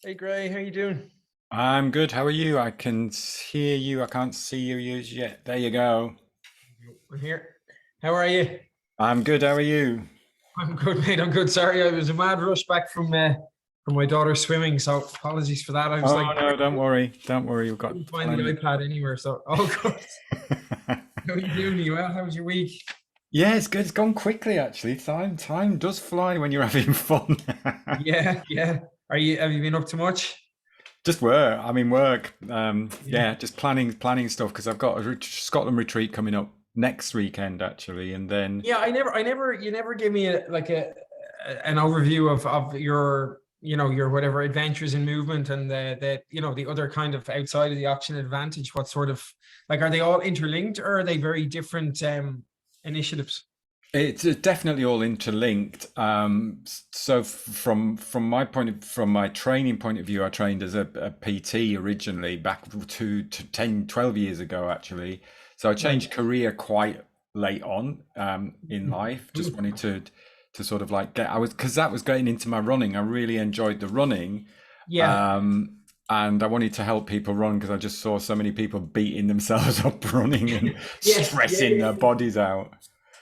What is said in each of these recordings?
Hey Gray, how you doing? I'm good. How are you? I can hear you. I can't see you yet. There you go. I'm here. How are you? I'm good. How are you? I'm good, mate. I'm good. Sorry, I was a mad rush back from my daughter swimming, so apologies for that. I was Oh like, no, don't worry. Don't worry. We've got couldn't find the plenty. iPad anywhere. So, oh god, how are you doing? You well? How was your week? Yeah, it's good. It's gone quickly actually. Time does fly when you're having fun. Yeah, yeah. Have you been up to much? Just work. I mean work. Yeah. Yeah, just planning stuff because I've got a Scotland retreat coming up next weekend actually, and then Yeah, you never give me an overview of your, your whatever adventures in movement and the other kind of outside of the auction advantage. What sort of like are they all interlinked or are they very different initiatives? it's definitely all interlinked. So from my from my training point of view, I trained as a PT originally back to 10, 12 years ago, actually. So I Right. changed career quite late on in Mhm. life. Just wanted to sort of like get, I was, because that was getting into my running. I really enjoyed the running. Yeah. Um, and I wanted to help people run because I just saw so many people beating themselves up running and Yes. Yeah. stressing their Yeah. bodies out.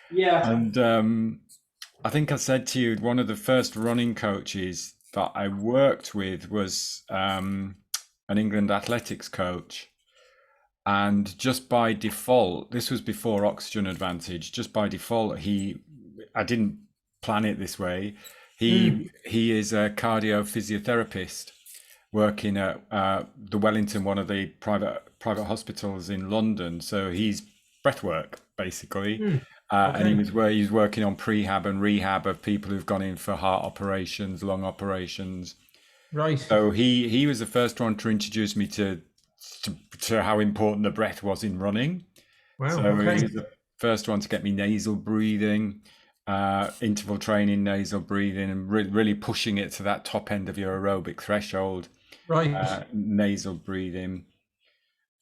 Yeah. And I think I said to you, one of the first running coaches that I worked with was an England athletics coach. And just by default, this was before Oxygen Advantage, just by default, I didn't plan it this way. Mm. He is a cardio physiotherapist working at the Wellington, one of the private hospitals in London. So he's breathwork basically, Mm. and Okay. he's working on prehab and rehab of people who've gone in for heart operations, lung operations. Right. So he was the first one to introduce me to how important the breath was in running. Wow. So Okay. he was the first one to get me nasal breathing, interval training, nasal breathing, and really pushing it to that top end of your aerobic threshold, Right. nasal breathing.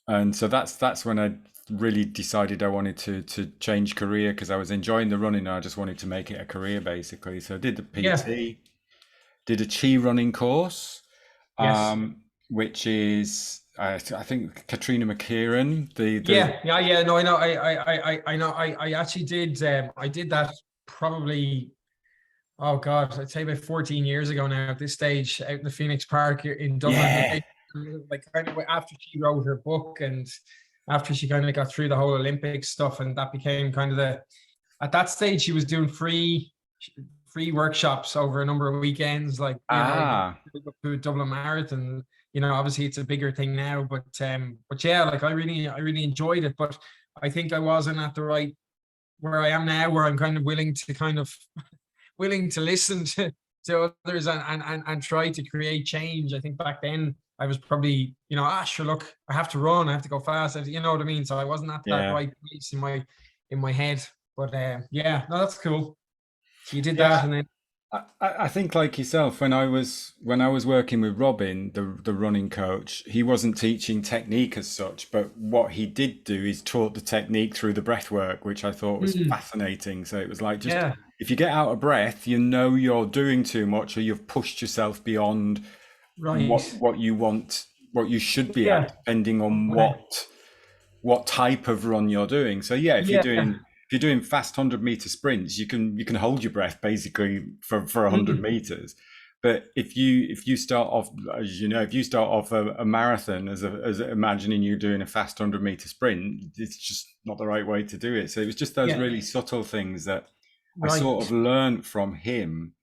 And so that's when I really decided I wanted to change career because I was enjoying the running. And I just wanted to make it a career basically. So I did the Yeah. PT, did a chi running course, Yes. which is I think Katrina McKieran, the Yeah, yeah, yeah. No, I know. I know. I actually did. I did that probably. Oh God, I'd say about 14 years ago now. At this stage, out in the Phoenix Park here in Dublin, yeah. like kind of after she wrote her book and after she kind of got through the whole Olympic stuff, and that became kind of the. At that stage, she was doing free workshops over a number of weekends, like Ah, up to a Dublin Marathon. Obviously it's a bigger thing now, but yeah, like I really enjoyed it. But I think I wasn't at the right where I am now, where I'm kind of willing to listen to others and try to create change. I think back then I was probably, sure, look, I have to run, I have to go fast, you know what I mean? So I wasn't at that yeah. right place in my head. But yeah, no, that's cool. So you did that, Yeah, and then I think like yourself, when I was working with Robin, the running coach, he wasn't teaching technique as such, but what he did do is taught the technique through the breath work, which I thought was mm, fascinating. So it was like just yeah, if you get out of breath, you know you're doing too much or you've pushed yourself beyond right, what you want, what you should be at, yeah, depending on okay, what type of run you're doing. So yeah, yeah, if you're doing fast 100-meter sprints, you can hold your breath basically for 100 meters. But if you start off, as you know, if you start off a marathon as imagining you doing a fast 100-meter sprint, it's just not the right way to do it. So it was just those yeah, really subtle things that I sort of right, learned from him,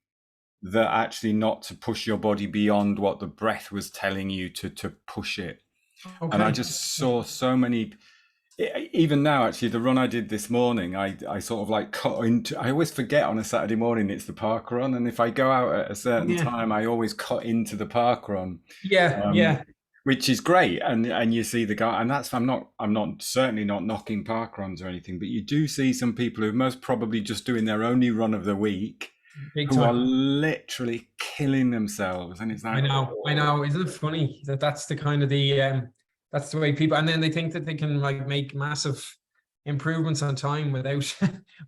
that actually not to push your body beyond what the breath was telling you to push it. And I okay, just saw so many, even now actually the run I did this morning, I sort of like cut into, I always forget on a Saturday morning it's the park run, and if I go out at a certain yeah, time I always cut into the park run, yeah, um, yeah, which is great. And you see the guy, and that's, I'm not certainly not knocking park runs or anything, but you do see some people who are most probably just doing their only run of the week big who are time. literally killing themselves, and it's I like, know, I oh, know. Isn't it funny that that's the kind of that's the way people, and then they think that they can like make massive improvements on time without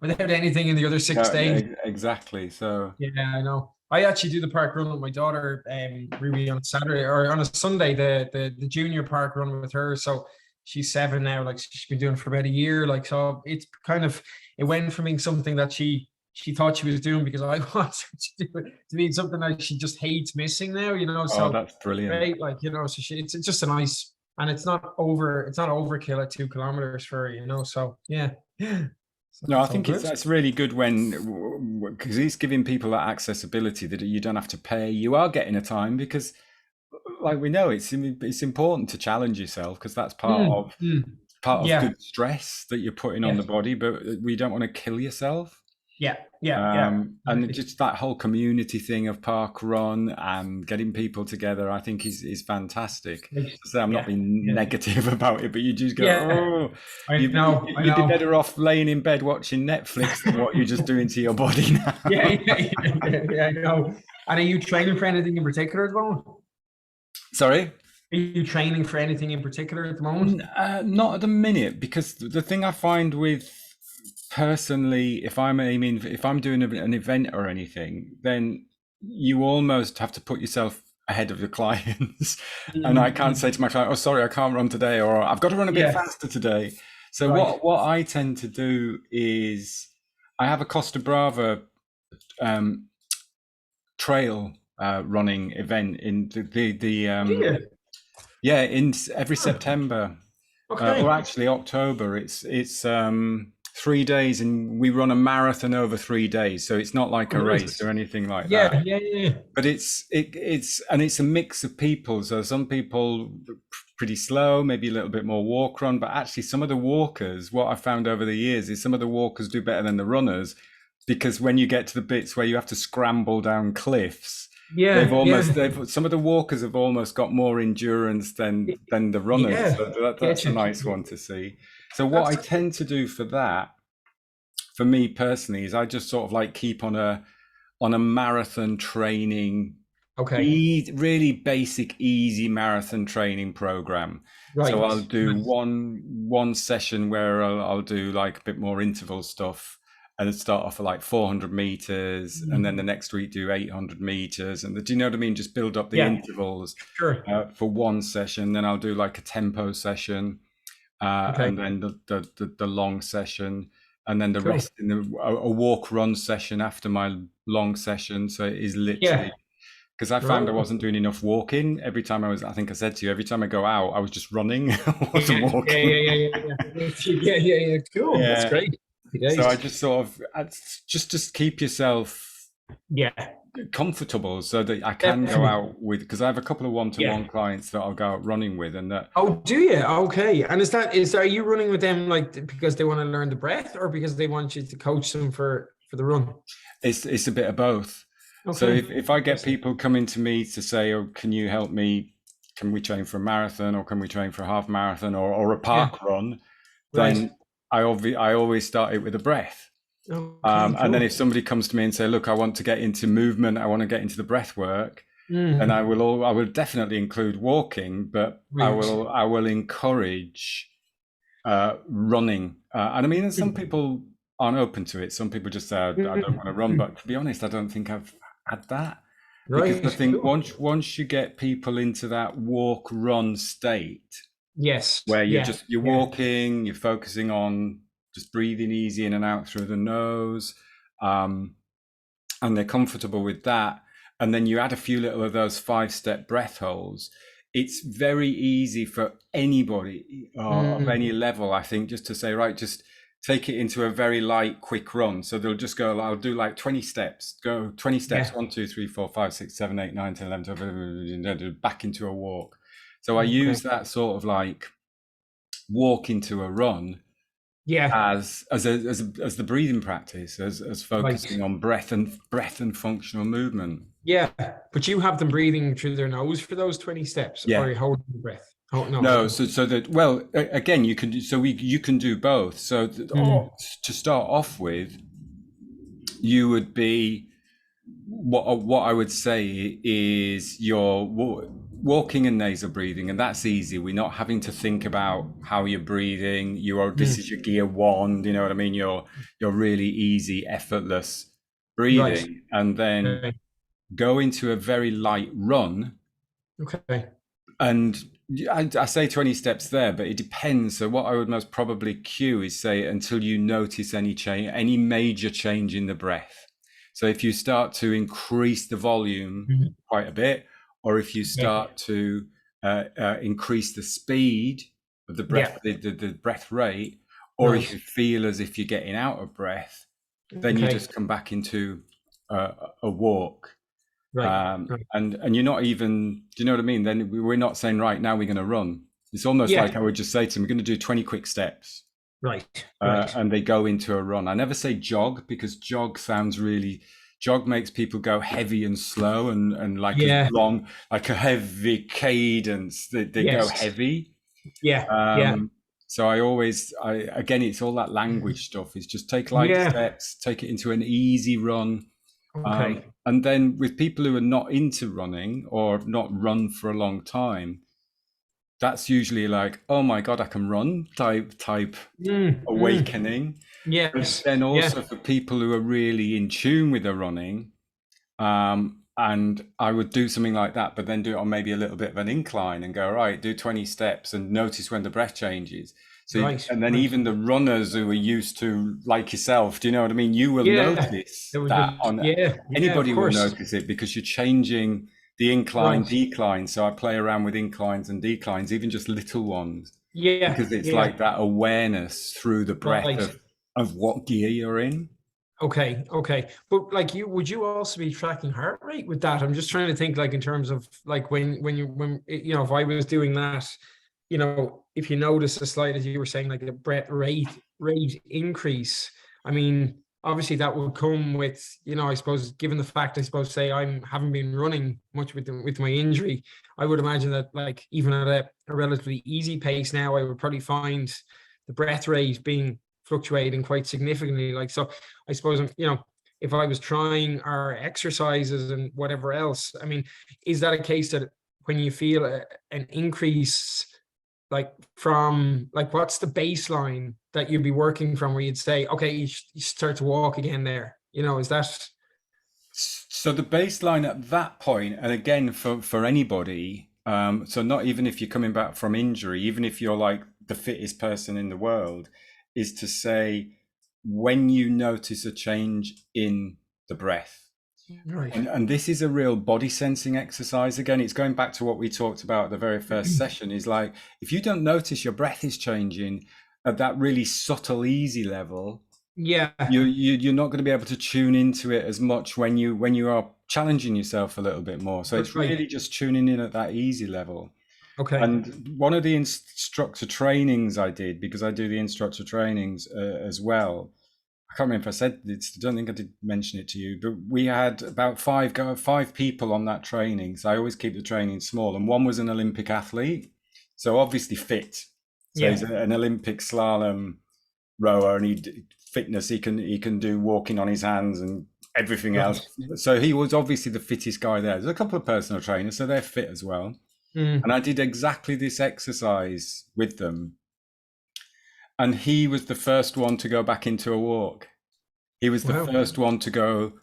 without anything in the other six yeah, days. exactly. So Yeah, I know. I actually do the park run with my daughter, Ruby, on Saturday or on a Sunday, the junior park run with her. So she's 7 now, like she's been doing it for about a year. Like, so it's kind of, it went from being something that she thought she was doing because I wanted to do it, to being something that she just hates missing now, you know. Oh, So that's brilliant. right, like, you know, so it's just a nice, and it's not overkill at 2 kilometers for her, you know. So yeah. So No, I it's all think good. that's really good when, because he's giving people that accessibility that you don't have to pay. You are getting a time because, like we know, it's important to challenge yourself because that's Mm, mm. part of Yeah, good stress that you're putting on the yes, body. But we don't want to kill yourself. yeah, yeah, yeah. And Exactly. just that whole community thing of park run and getting people together, I think is fantastic. So I'm not Yeah, being yeah, negative about it, but you just go, yeah. oh, I know, I you'd be know. better off laying in bed watching Netflix than what you're just doing to your body Yeah, now. yeah, yeah, I know. And are you training for anything in particular at the moment? Sorry? Are you training for anything in particular at the moment? Not at the minute, because the thing I find with personally, if I'm doing an event or anything, then you almost have to put yourself ahead of the clients. And I can't say Mm. to my client, "Oh, sorry, I can't run today," or "I've got to run a bit Yes, faster today." So right. what I tend to do is I have a Costa Brava um, trail running event in the Oh, do you? yeah, in every Huh. September, or Okay. actually October. It's 3 days, and we run a marathon over 3 days. So it's not like Oh, a race nice. or anything like that. Yeah, yeah, yeah. But it's a mix of people. So some people pretty slow, maybe a little bit more walk run. But actually, some of the walkers, what I found over the years is some of the walkers do better than the runners, because when you get to the bits where you have to scramble down cliffs, Yeah, yeah. they've some of the walkers have almost got more endurance than the runners. Yeah. So that's Get a you. nice one to see. So what I That's tend to do for that, for me personally, is I just sort of like keep on a marathon training, okay. really basic, easy marathon training program. So Right. I'll do Nice. one session where I'll do like a bit more interval stuff, and start off at like 400 meters, and then the Mm. next week do 800 meters, and do you know what I mean? Just build up the Yeah, intervals sure. for one session. Then I'll do like a tempo session, Okay. and then the long session, and then the Cool. rest in a walk run session after my long session. So it is literally, Yeah. because I found I Right. wasn't doing enough walking. Every time I think I said to you, every time I go out, I was just running. I wasn't Yeah, yeah, walking. yeah, yeah, yeah, yeah. Yeah, yeah, yeah. Cool. That's Yeah. great. Happy So I days. just sort of just keep yourself Yeah, comfortable so that I can go definitely. out with, because I have a couple of Yeah. one-to-one clients that I'll go out running with, and that Oh, do you? Okay. And are you running with them like because they want to learn the breath or because they want you to coach them for the run? it's a bit of both. So Okay. if I get Interesting. people coming to me to say, "Oh, can you help me? Can we train for a marathon, or can we train for a half marathon, or a Yeah. park run?" Right. Then I always start it with a breath. Okay, And then cool. if somebody comes to me and say, "Look, I want to get into movement, I want to get into the breath work," then Mm. I will definitely include walking, but Right. I will encourage running. And I mean, some people aren't open to it. Some people just say, I don't want to run." Mm. But to be honest, I don't think I've had that, because I Right. think Cool. once you get people into that walk run state, Yes. where Yeah. you're Yeah. walking, you're focusing on just breathing easy in and out through the nose, um, and they're comfortable with that, and then you add a few little of those 5-step breath holds, it's very easy for anybody of any Mm. level, I think, just to say, right, just take it into a very light, quick run. So they'll just go, I'll do like 20 steps, go 20 steps, Yeah. 1, 2, 3, 4, 5, 6, 7, 8, 9, 10, 11, 12, back into a walk. So I Okay. use that sort of like walk into a run Yeah. as the breathing practice, as Right. focusing on breath and functional movement. Yeah. But you have them breathing through their nose for those 20 steps or Yeah. are you holding the breath? Oh, no. No, Okay. so that, well, again, you can do, you can do both. So Mm. to start off with, you would be, what I would say is you're walking and nasal breathing, and that's easy. We're not having to think about how you're breathing. This Mm. is your gear one. You know what I mean? You're really easy, effortless Right. breathing, and then Okay. go into a very light run. Okay. And I say 20 steps there, but it depends. So what I would most probably cue is say until you notice any change, any major change in the breath. So if you start to increase the volume Mhm. quite a bit, or if you Yeah. start to increase the speed of the breath, Yeah. the breath rate, or if Right. you feel as if you're getting out of breath, then you Okay. just come back into a walk. Right. Right. And you're not even, do you know what I mean? Then we're not saying, right, now we're going to run. It's almost Yeah. like I would just say to them, we're going to do 20 quick steps. Right. Right. And they go into a run. I never say jog, because jog makes people go heavy and slow, and like a Yeah. long, like a heavy cadence. They go Yes. heavy. Yeah. Yeah. Um, so again, it's all that language stuff. Is just take light Yeah. steps, take it into an easy run. Okay. And then with people who are not into running or have not run for a long time, that's usually like, oh my God, I can run type Mm, mm. awakening. But Yes. then Yeah. also for people who are really in tune with their running, and I would do something like that, but then do it on maybe a little bit of an incline and go, right, do 20 steps and notice when the breath changes. So, Right. and then Right. even the runners who are used to, like yourself, do you know what I mean? You will Yeah. notice It would that be. Yeah. Yeah. Of anybody will course. notice it, because you're changing the incline, Right. decline. So I play around with inclines and declines, even just little ones, Yeah. because it's Yeah. like that awareness through the breath Right. of what gear you're in. Okay, okay. But like would you also be tracking heart rate with that? I'm just trying to think like in terms of like when if I was doing that, if you notice a slight, as you were saying, like a breath rate increase, I mean, obviously that would come with, I suppose, given the fact, I suppose, say I haven't been running much with my injury, I would imagine that like even at a relatively easy pace now, I would probably find the breath rate being fluctuating quite significantly. Like, so I suppose, if I was trying our exercises and whatever else, I mean, is that a case that when you feel an increase, like from like, what's the baseline that you'd be working from where you'd say, okay, you start to walk again there? Is that? So the baseline at that point, and again for anybody, so not even if you're coming back from injury, even if you're like the fittest person in the world, is to say when you notice a change in the breath. Right. And this is a real body sensing exercise. Again, it's going back to what we talked about at the very first session, is like, if you don't notice your breath is changing at that really subtle, easy level, Yeah. you're not going to be able to tune into it as much when you are challenging yourself a little bit more. So it's Right. really just tuning in at that easy level. Okay. And one of the instructor trainings I did, because I do the instructor trainings as well, I can't remember if I said this, I don't think I did mention it to you, but we had about five people on that training. So I always keep the training small, and one was an Olympic athlete, so obviously fit. So he's Yeah. an Olympic slalom rower, and fitness, he can do walking on his hands and everything Right. else. So he was obviously the fittest guy there. There's a couple of personal trainers, so they're fit as well. Mm. And I did exactly this exercise with them. And he was the first one to go back into a walk. He was the Wow. first one to go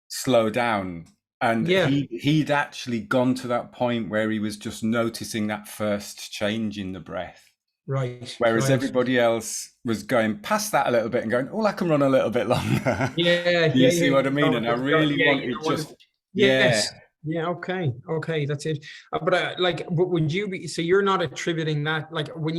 slow down. And Yeah. he'd actually gone to that point where he was just noticing that first change in the breath. Right. Whereas Right. everybody else was going past that a little bit and going, oh, I can run a little bit longer. Yeah. You Yeah. see what I mean? And I really Yeah. wanted just, yeah. Yes. Yeah. Okay. Okay. That's it. But but would you be? So you're not attributing that, like when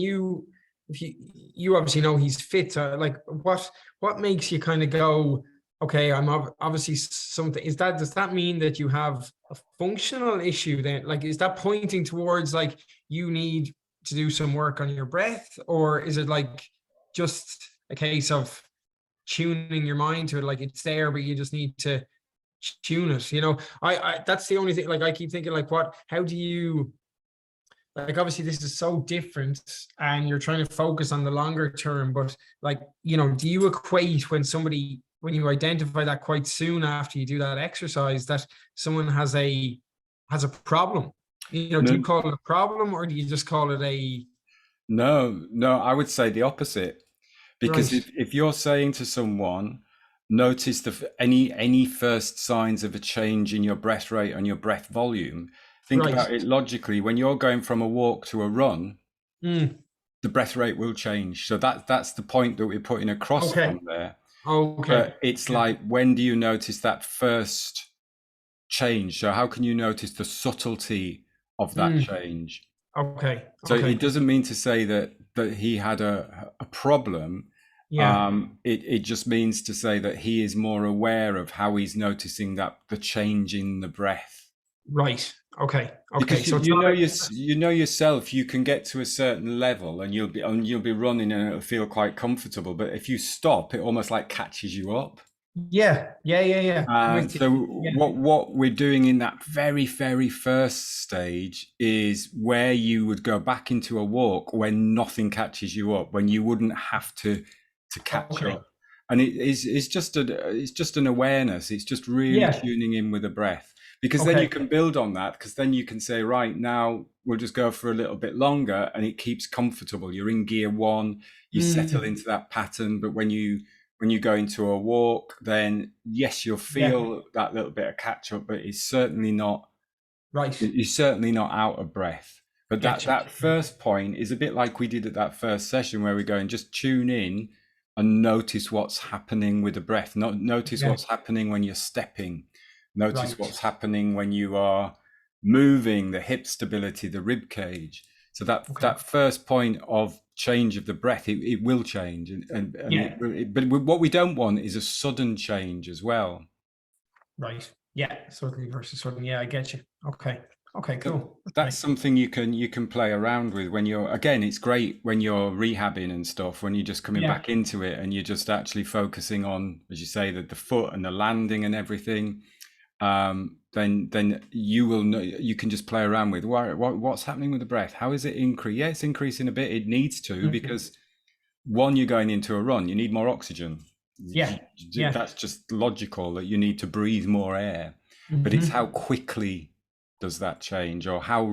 if you obviously know he's fit. Like what makes you kind of go, okay, I'm obviously something. Does that mean that you have a functional issue then? Like, is that pointing towards like you need to do some work on your breath, or is it like just a case of tuning your mind to it, like it's there, but you just need to tune it? I that's the only thing, like I keep thinking, like how do you, like, obviously this is so different and you're trying to focus on the longer term, but like, do you equate when you identify that quite soon after you do that exercise, that someone has a problem? Do you No, call it a problem, or do you just call it a? no, I would say the opposite. Because Right. if you're saying to someone, notice any first signs of a change in your breath rate and your breath volume. Think about Right. it logically. When you're going from a walk to a run, Mm. the breath rate will change. So that's the point that we're putting across Okay. from there. Okay. But it's Yeah. like, when do you notice that first change? So how can you notice the subtlety of that Mm. change? Okay. So it Okay. doesn't mean to say that he had a problem. Yeah. It just means to say that he is more aware of how he's noticing that the change in the breath. Right. Okay. Okay. Because So it's not a, you know yourself, you can get to a certain level and you'll be running and it'll feel quite comfortable. But if you stop, it almost like catches you up. yeah. Yeah. Yeah. Yeah. I'm with you. So Yeah. what we're doing in that very first stage is where you would go back into a walk when nothing catches you up, when you wouldn't have to catch Okay. up. And it's just an awareness. It's just really Yeah. tuning in with the breath, because then you Okay. can build on that, because then you can say, right, now we'll just go for a little bit longer, and it keeps comfortable. You're in gear one, you settle Mm. into that pattern. But when you go into a walk, then yes, you'll Yeah. feel that little bit of catch up, but it's certainly not, Right. you're certainly not out of breath. But Getcha. that first point is a bit like we did at that first session, where we go and just tune in and notice what's happening with the breath. Notice Yeah. what's happening when you're stepping. Notice Right. what's happening when you are moving, the hip stability, the rib cage. So Okay. that first point of change of the breath, it will change, Yeah. but what we don't want is a sudden change as well. Right. Yeah. Certainly versus certainly. Yeah. I get you. Okay. Okay. So Cool. that's Okay. something you can play around with when you're, again, it's great when you're rehabbing and stuff, when you're just coming Yeah. back into it and you're just actually focusing on, as you say, the foot and the landing and everything. Then you will know, you can just play around with what's happening with the breath. How is it increase? Yeah, it's increasing a bit. It needs to, Mhm. because one, you're going into a run, you need more oxygen. Yeah. Yeah. That's just logical, that you need to breathe more air. But it's how Hmm. quickly does that change, or how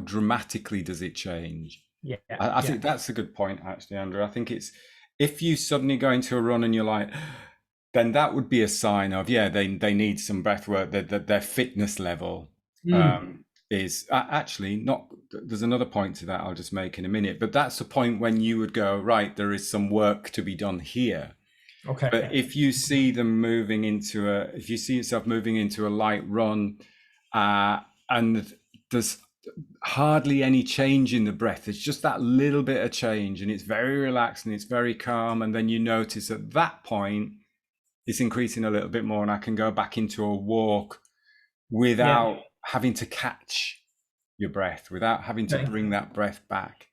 dramatically does it change? Yeah. I Yeah. think that's a good point, actually, Andrew. I think it's, if you suddenly go into a run and you're like, then that would be a sign of, yeah, they need some breath work. That their fitness level Mm. is actually not. There's another point to that I'll just make in a minute, but that's the point when you would go, right, there is some work to be done here. But Okay. if you see them moving into if you see yourself moving into a light run, and there's hardly any change in the breath, it's just that little bit of change, and it's very relaxed and it's very calm, and then you notice at that point it's increasing a little bit more, and I can go back into a walk Yeah. without having to catch your breath, without having to Okay. bring that breath back.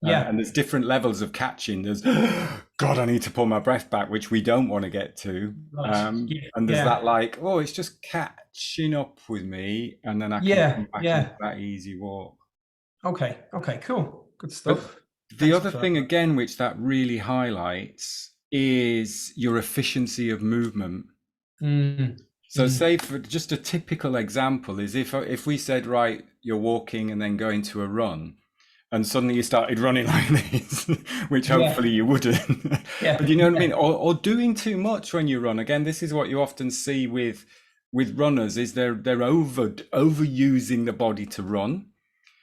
Yeah. And there's different levels of catching. There's, God, I need to pull my breath back, which we don't want to get to. Right. Yeah. And there's Yeah. that, like, oh, it's just catching up with me, and then I can Yeah. come back into Yeah. that easy walk. Okay. Okay. Cool. Good But stuff. the Thanks other for that. thing, again, which that really highlights, is your efficiency of movement. Mm. So, Mm. say, for just a typical example is, if we said, right, you're walking and then going to a run, and suddenly you started running like this, which Yeah. hopefully you wouldn't. Yeah. But you know what I Yeah. mean? Or doing too much when you run. Again, this is what you often see with runners, is they're overusing the body to run.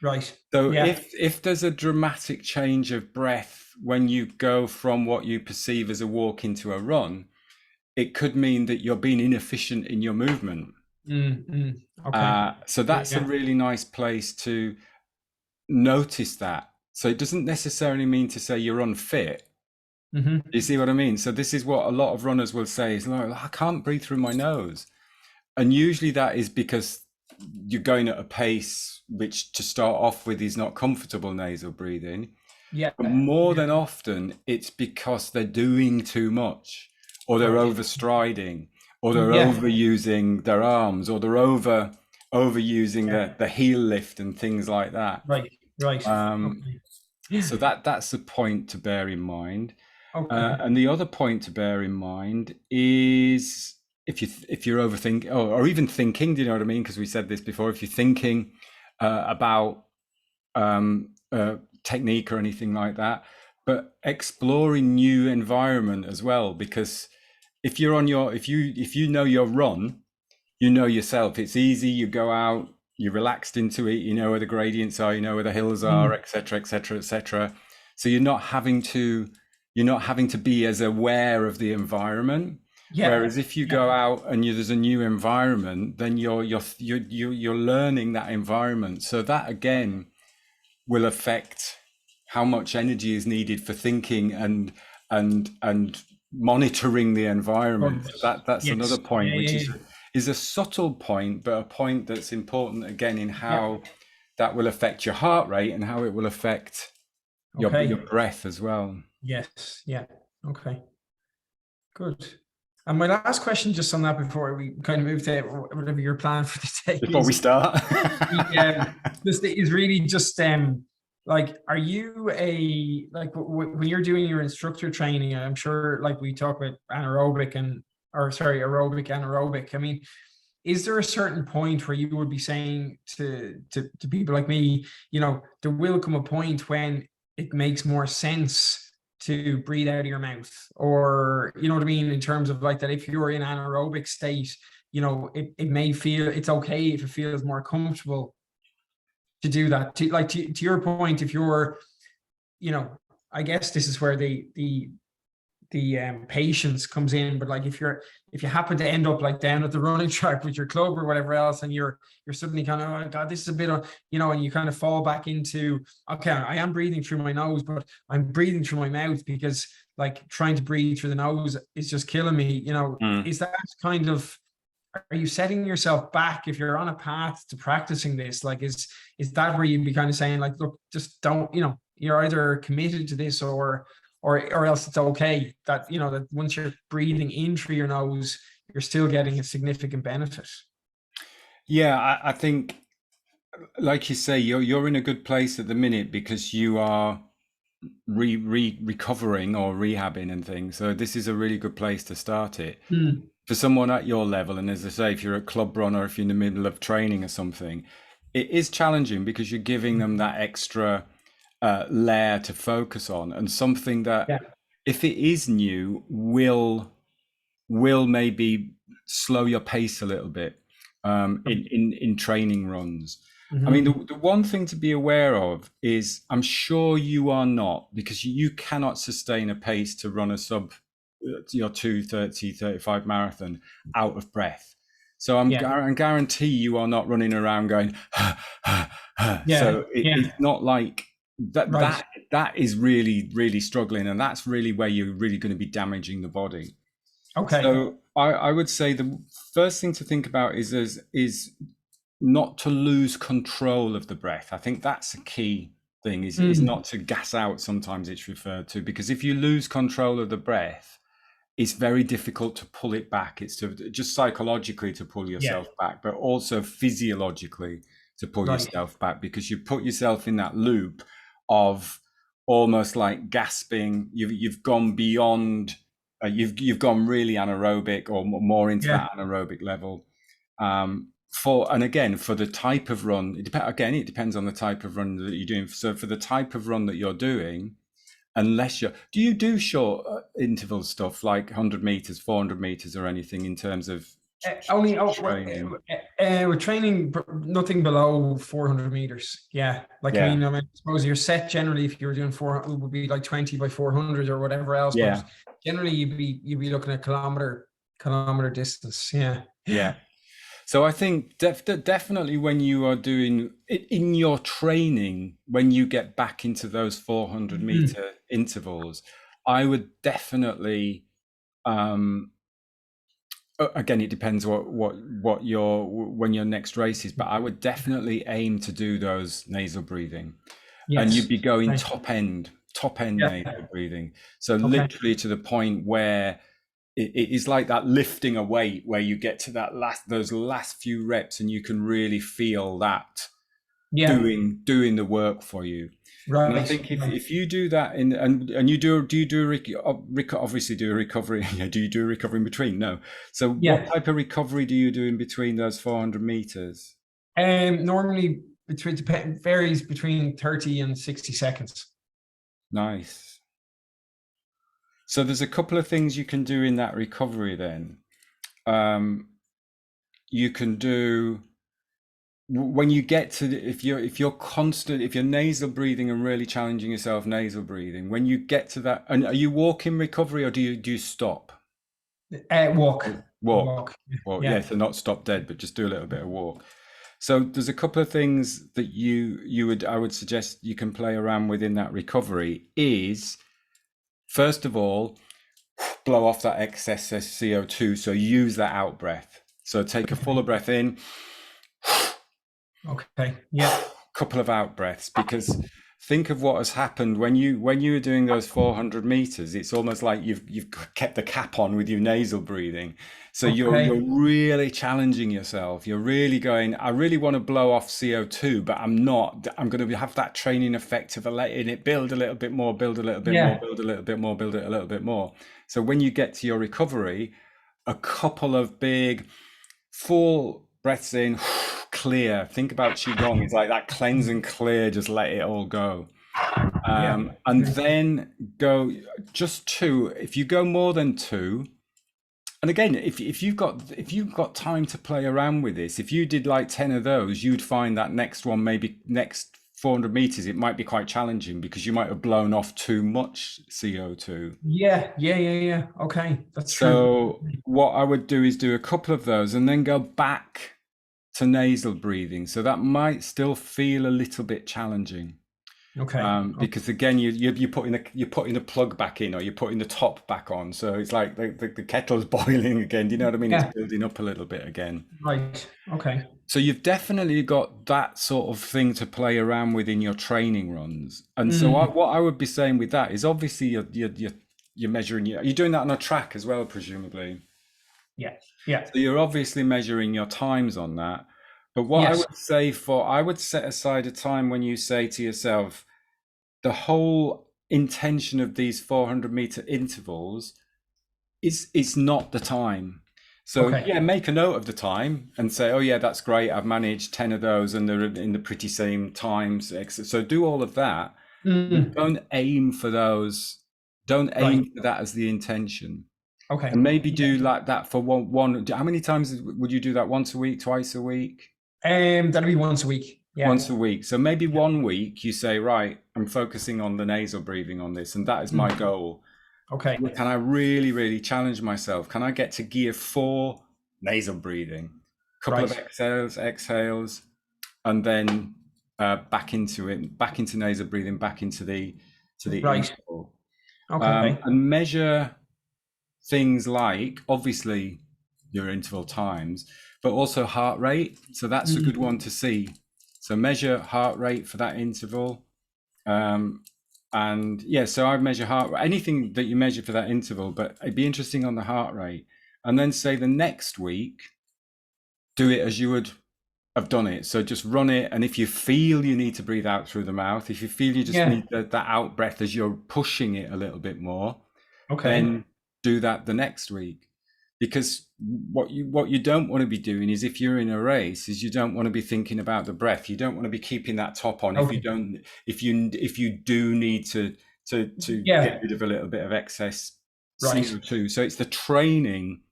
Right. So Yeah. if there's a dramatic change of breath when you go from what you perceive as a walk into a run, it could mean that you're being inefficient in your movement. Mm. Mm. Okay. So that's a Yeah. really nice place to notice that. So it doesn't necessarily mean to say you're unfit. Hmm. You see what I mean? So this is what a lot of runners will say, is like, I can't breathe through my nose. And usually that is because you're going at a pace which, to start off with, is not comfortable nasal breathing. Yeah. But more Yeah. than often, it's because they're doing too much, or they're Right. overstriding, or they're Yeah. overusing their arms, or they're overusing the heel lift and things like that. Right. Right. Okay. So that's a point to bear in mind. Okay. And the other point to bear in mind is, if you're overthinking, or even thinking, do you know what I mean? Because we said this before. If you're thinking about technique or anything like that, but exploring new environment as well, because if you're on your if you know your run, you know yourself, it's easy, you go out, you're relaxed into it, you know where the gradients are, you know where the hills are, etc, etc, etc. So you're not having to be as aware of the environment. Yeah. Whereas if you go out and there's a new environment, then you're learning that environment, so that again will affect how much energy is needed for thinking and monitoring the environment. So that's Yes. another point, Yeah, which yeah, is a subtle point, but a point that's important again in yeah. how that will affect your heart rate and how it will affect your Okay. breath as well. Yes. Yeah. Okay. Good. And my last question, just on that, before we kind of move to whatever your plan for the day Before we start, this is really just like, are you like when you're doing your instructor training? I'm sure, like we talk about anaerobic aerobic, anaerobic. I mean, is there a certain point where you would be saying to people like me, you know, there will come a point when it makes more sense to breathe out of your mouth, or you know what I mean, in terms of like that, if you're in anaerobic state, you know, it may feel it's okay if it feels more comfortable to do that. To your point, if you're, you know, I guess this is where the patience comes in, but like if you happen to end up like down at the running track with your club or whatever else, and you're suddenly kind of, oh God, this is a bit of, you know, and you kind of fall back into, okay, I am breathing through my nose, but I'm breathing through my mouth because like trying to breathe through the nose is just killing me, you know. Is that kind of, are you setting yourself back if you're on a path to practicing this? Like, is that where you'd be kind of saying like, look, just don't, you know, you're either committed to this or else it's okay that, you know, that once you're breathing in through your nose, you're still getting a significant benefit? Yeah, I think, like you say, you're in a good place at the minute because you are recovering or rehabbing and things. So this is a really good place to start it. For someone at your level, and as I say, if you're a club runner, if you're in the middle of training or something, it is challenging because you're giving them that extra layer to focus on, and something that, if it is new, will maybe slow your pace a little bit in training runs. I mean, the one thing to be aware of is, I'm sure you are not, because you cannot sustain a pace to run a sub your 2:30-2:35 marathon out of breath. So I guarantee you are not running around going so it's not like that. Right. That is really struggling, and that's really where you're really going to be damaging the body. Okay. So I would say the first thing to think about is not to lose control of the breath. I think that's a key thing, is not to gas out, sometimes it's referred to, because if you lose control of the breath, it's very difficult to pull it back. It's to just psychologically to pull yourself back, but also physiologically to pull yourself back, because you put yourself in that loop of almost like gasping. You've gone beyond, you've gone really anaerobic or more into that anaerobic level. And again, for the type of run, it depends on the type of run that you're doing. So for the type of run that you're doing, unless do you do short interval stuff like 100 meters, 400 meters or anything in terms of training? We're training nothing below 400 meters. Like, I mean, I suppose your set generally, if you were doing it would be like 20 by 400 or whatever else. But generally you'd be looking at kilometer distance. So I think definitely when you are doing it in your training, when you get back into those 400 meter intervals, I would definitely, again, it depends what when your next race is, but I would definitely aim to do those nasal breathing, and you'd be going top end nasal breathing. So literally to the point where it is like that lifting a weight, where you get to those last few reps and you can really feel that doing the work for you. Right. And I think if you do that and you obviously do a recovery. Do you do a recovery in between? No. So what type of recovery do you do in between those 400 meters? Normally varies between 30 and 60 seconds. Nice. So there's a couple of things you can do in that recovery then. You can do when you get to if you're constant, if you're nasal breathing and really challenging yourself nasal breathing, when you get to that, and are you walking recovery or do you stop? Walk. Walk. Well, Yeah. yeah, so not stop dead, but just do a little bit of walk. So there's a couple of things that I would suggest you can play around with in that recovery is, first of all, blow off that excess CO2. So use that out breath. So take a fuller breath in. Okay. Yeah. Couple of out breaths, because think of what has happened when you were doing those 400 meters. It's almost like you've kept the cap on with your nasal breathing. So you're really challenging yourself. You're really going, I really want to blow off CO2, but I'm not. I'm going to have that training effect of letting it build a little bit more, build a little bit more, build a little bit more, build it a little bit more. So when you get to your recovery, a couple of big full breaths in, clear. Think about Qigong. It's like that cleanse and clear, just let it all go. And then go just 2. If you go more than 2, and again, if you've got time to play around with this, if you did like 10 of those, you'd find that next one, maybe next 400 meters, it might be quite challenging because you might have blown off too much CO2. Yeah. Okay, that's true. So what I would do is do a couple of those and then go back to nasal breathing. So that might still feel a little bit challenging. Okay. Because again, you're putting the plug back in, or you're putting the top back on. So it's like the kettle's boiling again. Do you know what I mean? Yeah. It's building up a little bit again. Right. Okay. So you've definitely got that sort of thing to play around with in your training runs. And so what I would be saying with that is, obviously you're measuring. You're doing that on a track as well, presumably. Yeah. So you're obviously measuring your times on that. But what I would say I would set aside a time when you say to yourself, the whole intention of these 400-meter intervals is not the time. So make a note of the time and say, oh yeah, that's great. I've managed 10 of those and they're in the pretty same times. So do all of that. Don't aim for those. Don't aim for that as the intention. Okay. And maybe do like that for one. How many times would you do that? Once a week, twice a week? That'll be once a week. Yeah. Once a week. So maybe 1 week you say, right, I'm focusing on the nasal breathing on this, and that is my goal. Okay. Can I really, really challenge myself? Can I get to gear 4 nasal breathing? Couple of exhales, and then back into nasal breathing, back into the interval. Okay. And measure things like, obviously, your interval times, but also heart rate. So that's a good one to see. So measure heart rate for that interval. And yeah, so I measure heart rate, anything that you measure for that interval, but it'd be interesting on the heart rate. And then say the next week, do it as you would have done it. So just run it. And if you feel you need to breathe out through the mouth, if you feel you just need that out breath as you're pushing it a little bit more, then do that the next week. Because what you don't want to be doing is, if you're in a race, is you don't want to be thinking about the breath. You don't want to be keeping that top on. If you do need to get rid of a little bit of excess CO2. So it's the training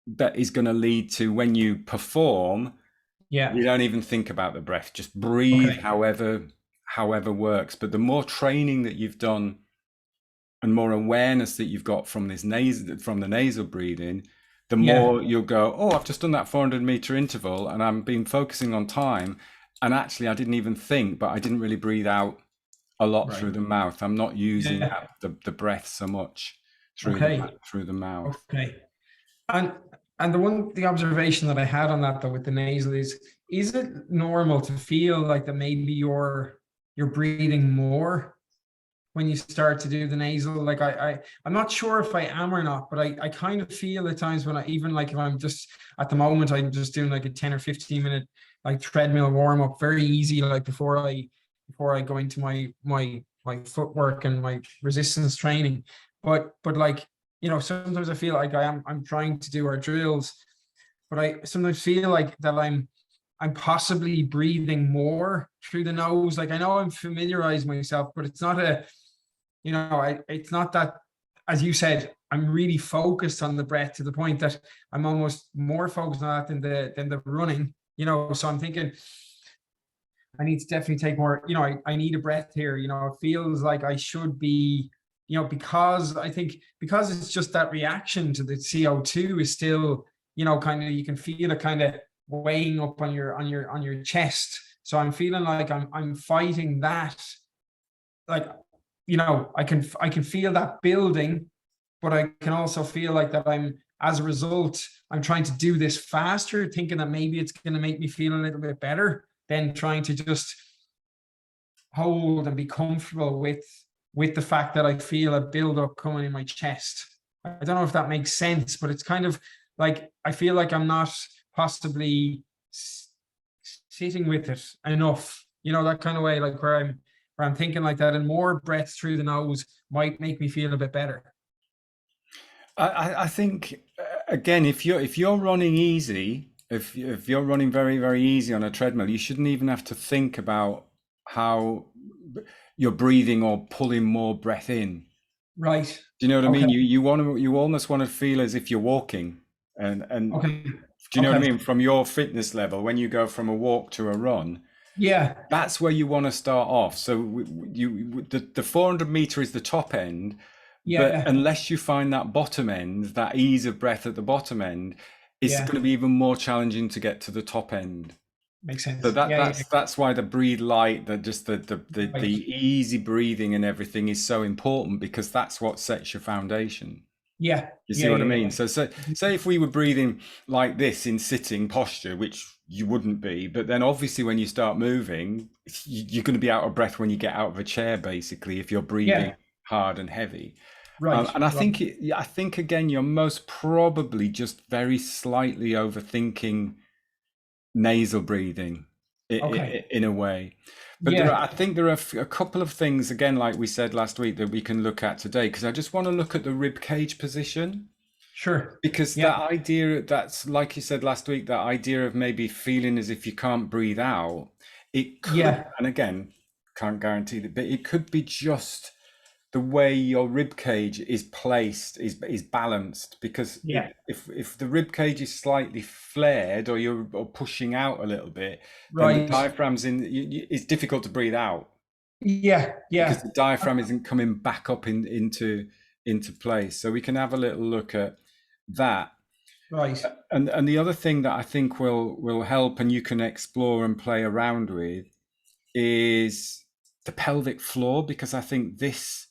that is going to lead to, when you perform, you don't even think about the breath. Just breathe however works. But the more training that you've done and more awareness that you've got from the nasal breathing, the more you'll go, oh, I've just done that 400-meter interval and I'm been focusing on time, and actually I didn't even think, but I didn't really breathe out a lot through the mouth. I'm not using the breath so much through the mouth. Okay. And the observation that I had on that, though, with the nasal is it normal to feel like that maybe you're breathing more when you start to do the nasal? Like I'm not sure if I am or not, but I kind of feel at times when if I'm just, at the moment, I'm just doing like a 10 or 15 minute like treadmill warm up, very easy, like before I go into my footwork and my resistance training. But like, sometimes I feel like I'm trying to do our drills, but I sometimes feel like that I'm possibly breathing more through the nose. Like, I know I'm familiarized myself, but it's not it's not that as you said, I'm really focused on the breath to the point that I'm almost more focused on that than the running, so I'm thinking I need to definitely take more, I need a breath here. It feels like I should be, because I think because it's just that reaction to the CO2 is still, kind of, you can feel it kind of weighing up on your chest. So I'm feeling like I'm fighting that. Like, I can feel that building, but I can also feel like that as a result, I'm trying to do this faster, thinking that maybe it's going to make me feel a little bit better than trying to just hold and be comfortable with the fact that I feel a buildup coming in my chest. I don't know if that makes sense, but it's kind of like I feel like I'm not possibly sitting with it enough, that kind of way, like where I'm thinking like that, and more breaths through the nose might make me feel a bit better. I think again, if you're running easy, if you're running very, very easy on a treadmill, you shouldn't even have to think about how you're breathing or pulling more breath in. Right. Do you know what I Okay. mean? You almost want to feel as if you're walking, and Okay. do you know what I Okay. mean? From your fitness level, when you go from a walk to a run, Yeah. that's where you want to start off. So the 400 meter is the top end, but Yeah. unless you find that bottom end, that ease of breath at the bottom end, it's Yeah. going to be even more challenging to get to the top end. Makes So sense. that Yeah. Yeah. that's why the breathe light, that just the Right. easy breathing and everything is so important, because that's what sets your foundation. Yeah. You see Yeah. what I Yeah. mean? Yeah. So say if we were breathing like this in sitting posture, which you wouldn't be, but then obviously when you start moving, you're going to be out of breath when you get out of a chair, basically, if you're breathing Yeah. hard and heavy. Right. And I Right. think I think again, you're most probably just very slightly overthinking nasal breathing Okay. in a way. But Yeah. I think there are a couple of things, again, like we said last week, that we can look at today, because I just want to look at the rib cage position, Sure. because Yeah. that idea, that's like you said last week, that idea of maybe feeling as if you can't breathe out, it could, Yeah. and again, can't guarantee that, but it could be just the way your rib cage is placed is balanced, because Yeah. if the rib cage is slightly flared, or you're pushing out a little bit, then the Right. diaphragm's it's difficult to breathe out, Yeah. because Yeah. the diaphragm isn't coming back up into place. So we can have a little look at that. Right. And the other thing that I think will help, and you can explore and play around with, is the pelvic floor, because I think this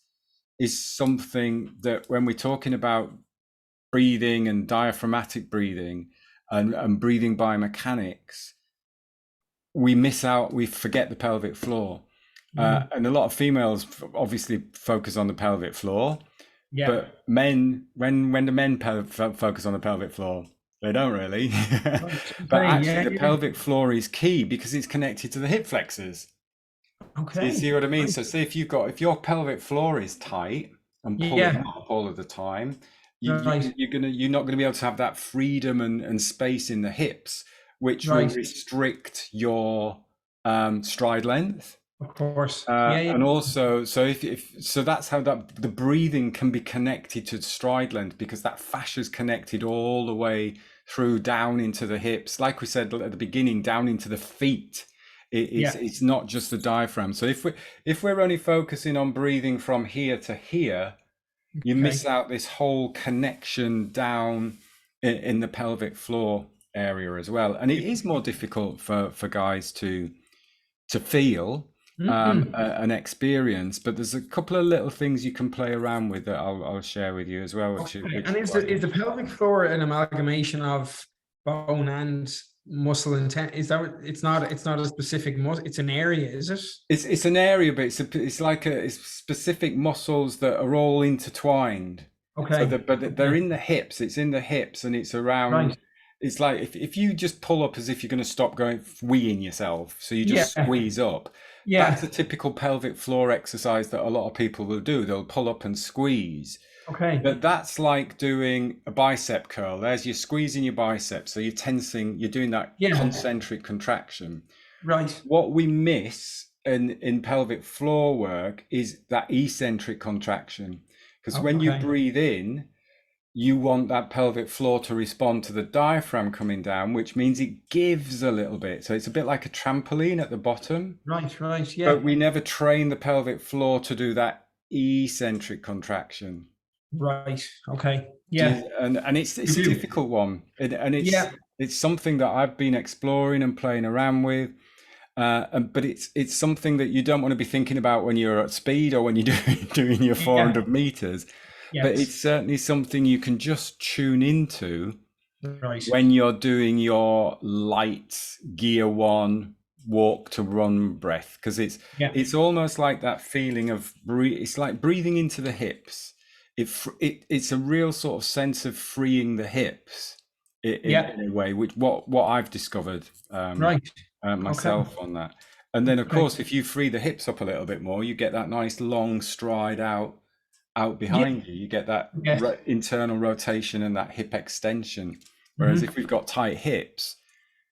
is something that when we're talking about breathing and diaphragmatic breathing and breathing biomechanics, we forget the pelvic floor. And a lot of females obviously focus on the pelvic floor, Yeah. but men, when the men focus on the pelvic floor, they don't really. Right. But Okay. actually, Yeah. the Yeah. pelvic floor is key, because it's connected to the hip flexors. So you Okay. see what I mean? Right. So say if your pelvic floor is tight and pulling Yeah. up all of the time, Right. you're not gonna be able to have that freedom and space in the hips, which will Right. restrict your stride length. Of course. Yeah. Yeah. And also, so if so, that's how that the breathing can be connected to stride length, because that fascia is connected all the way through down into the hips. Like we said at the beginning, down into the feet. Yeah. It's not just the diaphragm. So if we're only focusing on breathing from here to here, you miss Okay. out this whole connection down in the pelvic floor area as well. And it is more difficult for guys to feel an experience, but there's a couple of little things you can play around with that I'll share with you as well, which Okay. which And is is quite the pelvic floor an amalgamation of bone and muscle intent? Is that it's not a specific muscle, it's an area, is it? it's an area, but it's like it's specific muscles that are all intertwined. So Okay. they're Okay. in the hips. It's in the hips, and it's around. Right. It's like if you just pull up as if you're going to stop going weeing yourself, so you just Yeah. squeeze up. That's Yeah. a typical pelvic floor exercise that a lot of people will do. They'll pull up and squeeze. Okay. But that's like doing a bicep curl. There's you're squeezing your biceps, so you're tensing, you're doing that Yeah. concentric contraction. Right. What we miss in pelvic floor work is that eccentric contraction, Because when you Okay. breathe in, you want that pelvic floor to respond to the diaphragm coming down, which means it gives a little bit. So it's a bit like a trampoline at the bottom, Right, right. but Yeah. we never train the pelvic floor to do that eccentric contraction. Right. Okay. Yeah. And You it's a do. difficult one, and Yeah. it's something that I've been exploring and playing around with. But it's something that you don't want to be thinking about when you're at speed or when you're doing your Yeah. 400 meters. But Yes. it's certainly something you can just tune into Right. when you're doing your light gear one walk to run breath, because Yeah. it's almost like that feeling of it's like breathing into the hips. It's a real sort of sense of freeing the hips Yeah. in a way, which what I've discovered Right. Okay. myself on that. And then of Okay. course, if you free the hips up a little bit more, you get that nice long stride out Yeah. behind you. You get that Yes. internal rotation and that hip extension. Whereas Hmm. if we've got tight hips,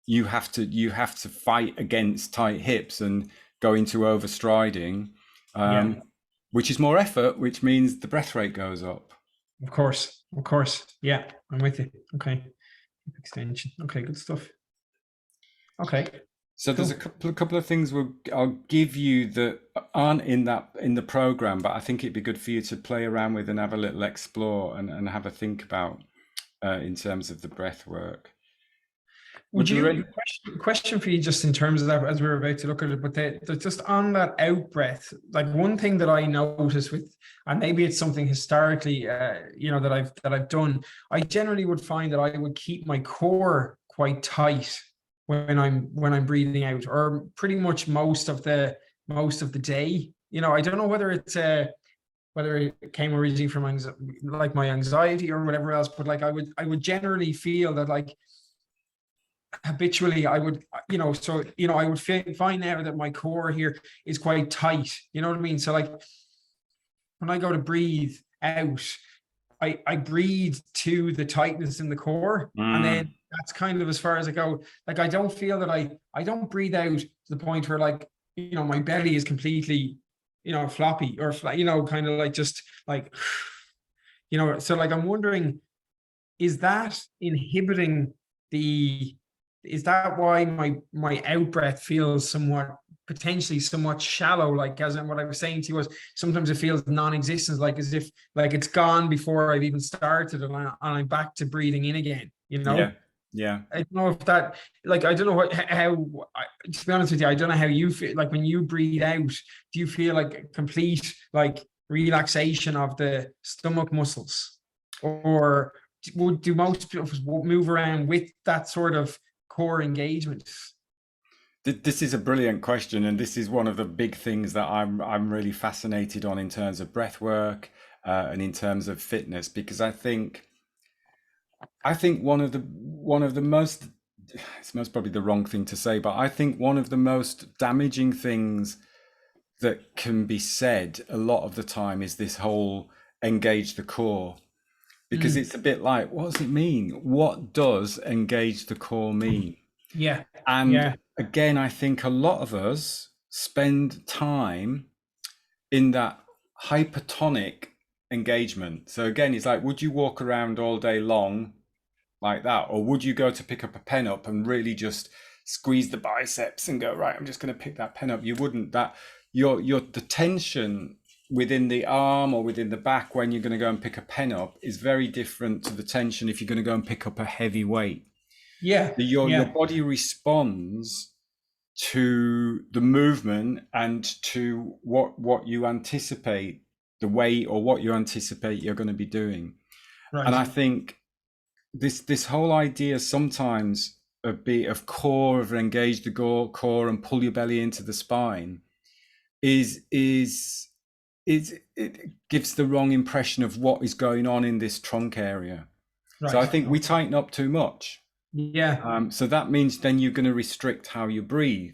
you have to fight against tight hips and go into overstriding, Yeah. which is more effort, which means the breath rate goes up. Of course. Of course. Yeah. I'm with you. Okay. Extension. Okay. Good stuff. Okay. So there's a Cool. couple of things I'll give you that aren't in the program, but I think it'd be good for you to play around with and have a little explore and have a think about in terms of the breath work. Would There you any- question for you just in terms of that as we were about to look at it, but just on that out breath, like one thing that I noticed with, and maybe it's something historically, that I've done. I generally would find that I would keep my core quite tight when I'm breathing out, or pretty much most of the day. I don't know whether it came originally from like my anxiety or whatever else, but like I would generally feel that like habitually I would, I would find out that my core here is quite tight. You know what I mean? So like when I go to breathe out, I breathe to the tightness in the core, and then Mm, that's kind of as far as I go. Like I don't feel that I don't breathe out to the point where like my belly is completely floppy or kind of like just like so like I'm wondering, is that inhibiting the is that why my out breath feels potentially somewhat shallow, like as in what I was saying to you was sometimes it feels non-existent, like as if like it's gone before I've even started, and I'm back to breathing in again. yeah, yeah. I don't know if that, like, I don't know to be honest with you, I don't know how you feel like when you breathe out. Do you feel like a complete like relaxation of the stomach muscles, or do most people move around with that sort of core engagement? This is a brilliant question, and this is one of the big things that I'm really fascinated on in terms of breath work and in terms of fitness, because I think one of the most, it's most probably the wrong thing to say, but I think one of the most damaging things that can be said a lot of the time is this whole engage the core, because Mm, it's a bit like, what does it mean? What does engage the core mean? yeah, And yeah, again, I think a lot of us spend time in that hypertonic engagement. So again, it's like, would you walk around all day long like that, or would you go to pick up a pen up and really just squeeze the biceps and go, right, I'm just going to pick that pen up? You wouldn't. That your the tension within the arm or within the back when you're going to go and pick a pen up is very different to the tension if you're going to go and pick up a heavy weight. yeah, Your yeah, body responds to the movement and to what you anticipate, the weight or what you anticipate you're going to be doing. And I right, think this whole idea sometimes of core, of engage the core and pull your belly into the spine is it gives the wrong impression of what is going on in this trunk area. So I right, think we tighten up too much. yeah, So that means then you're going to restrict how you breathe.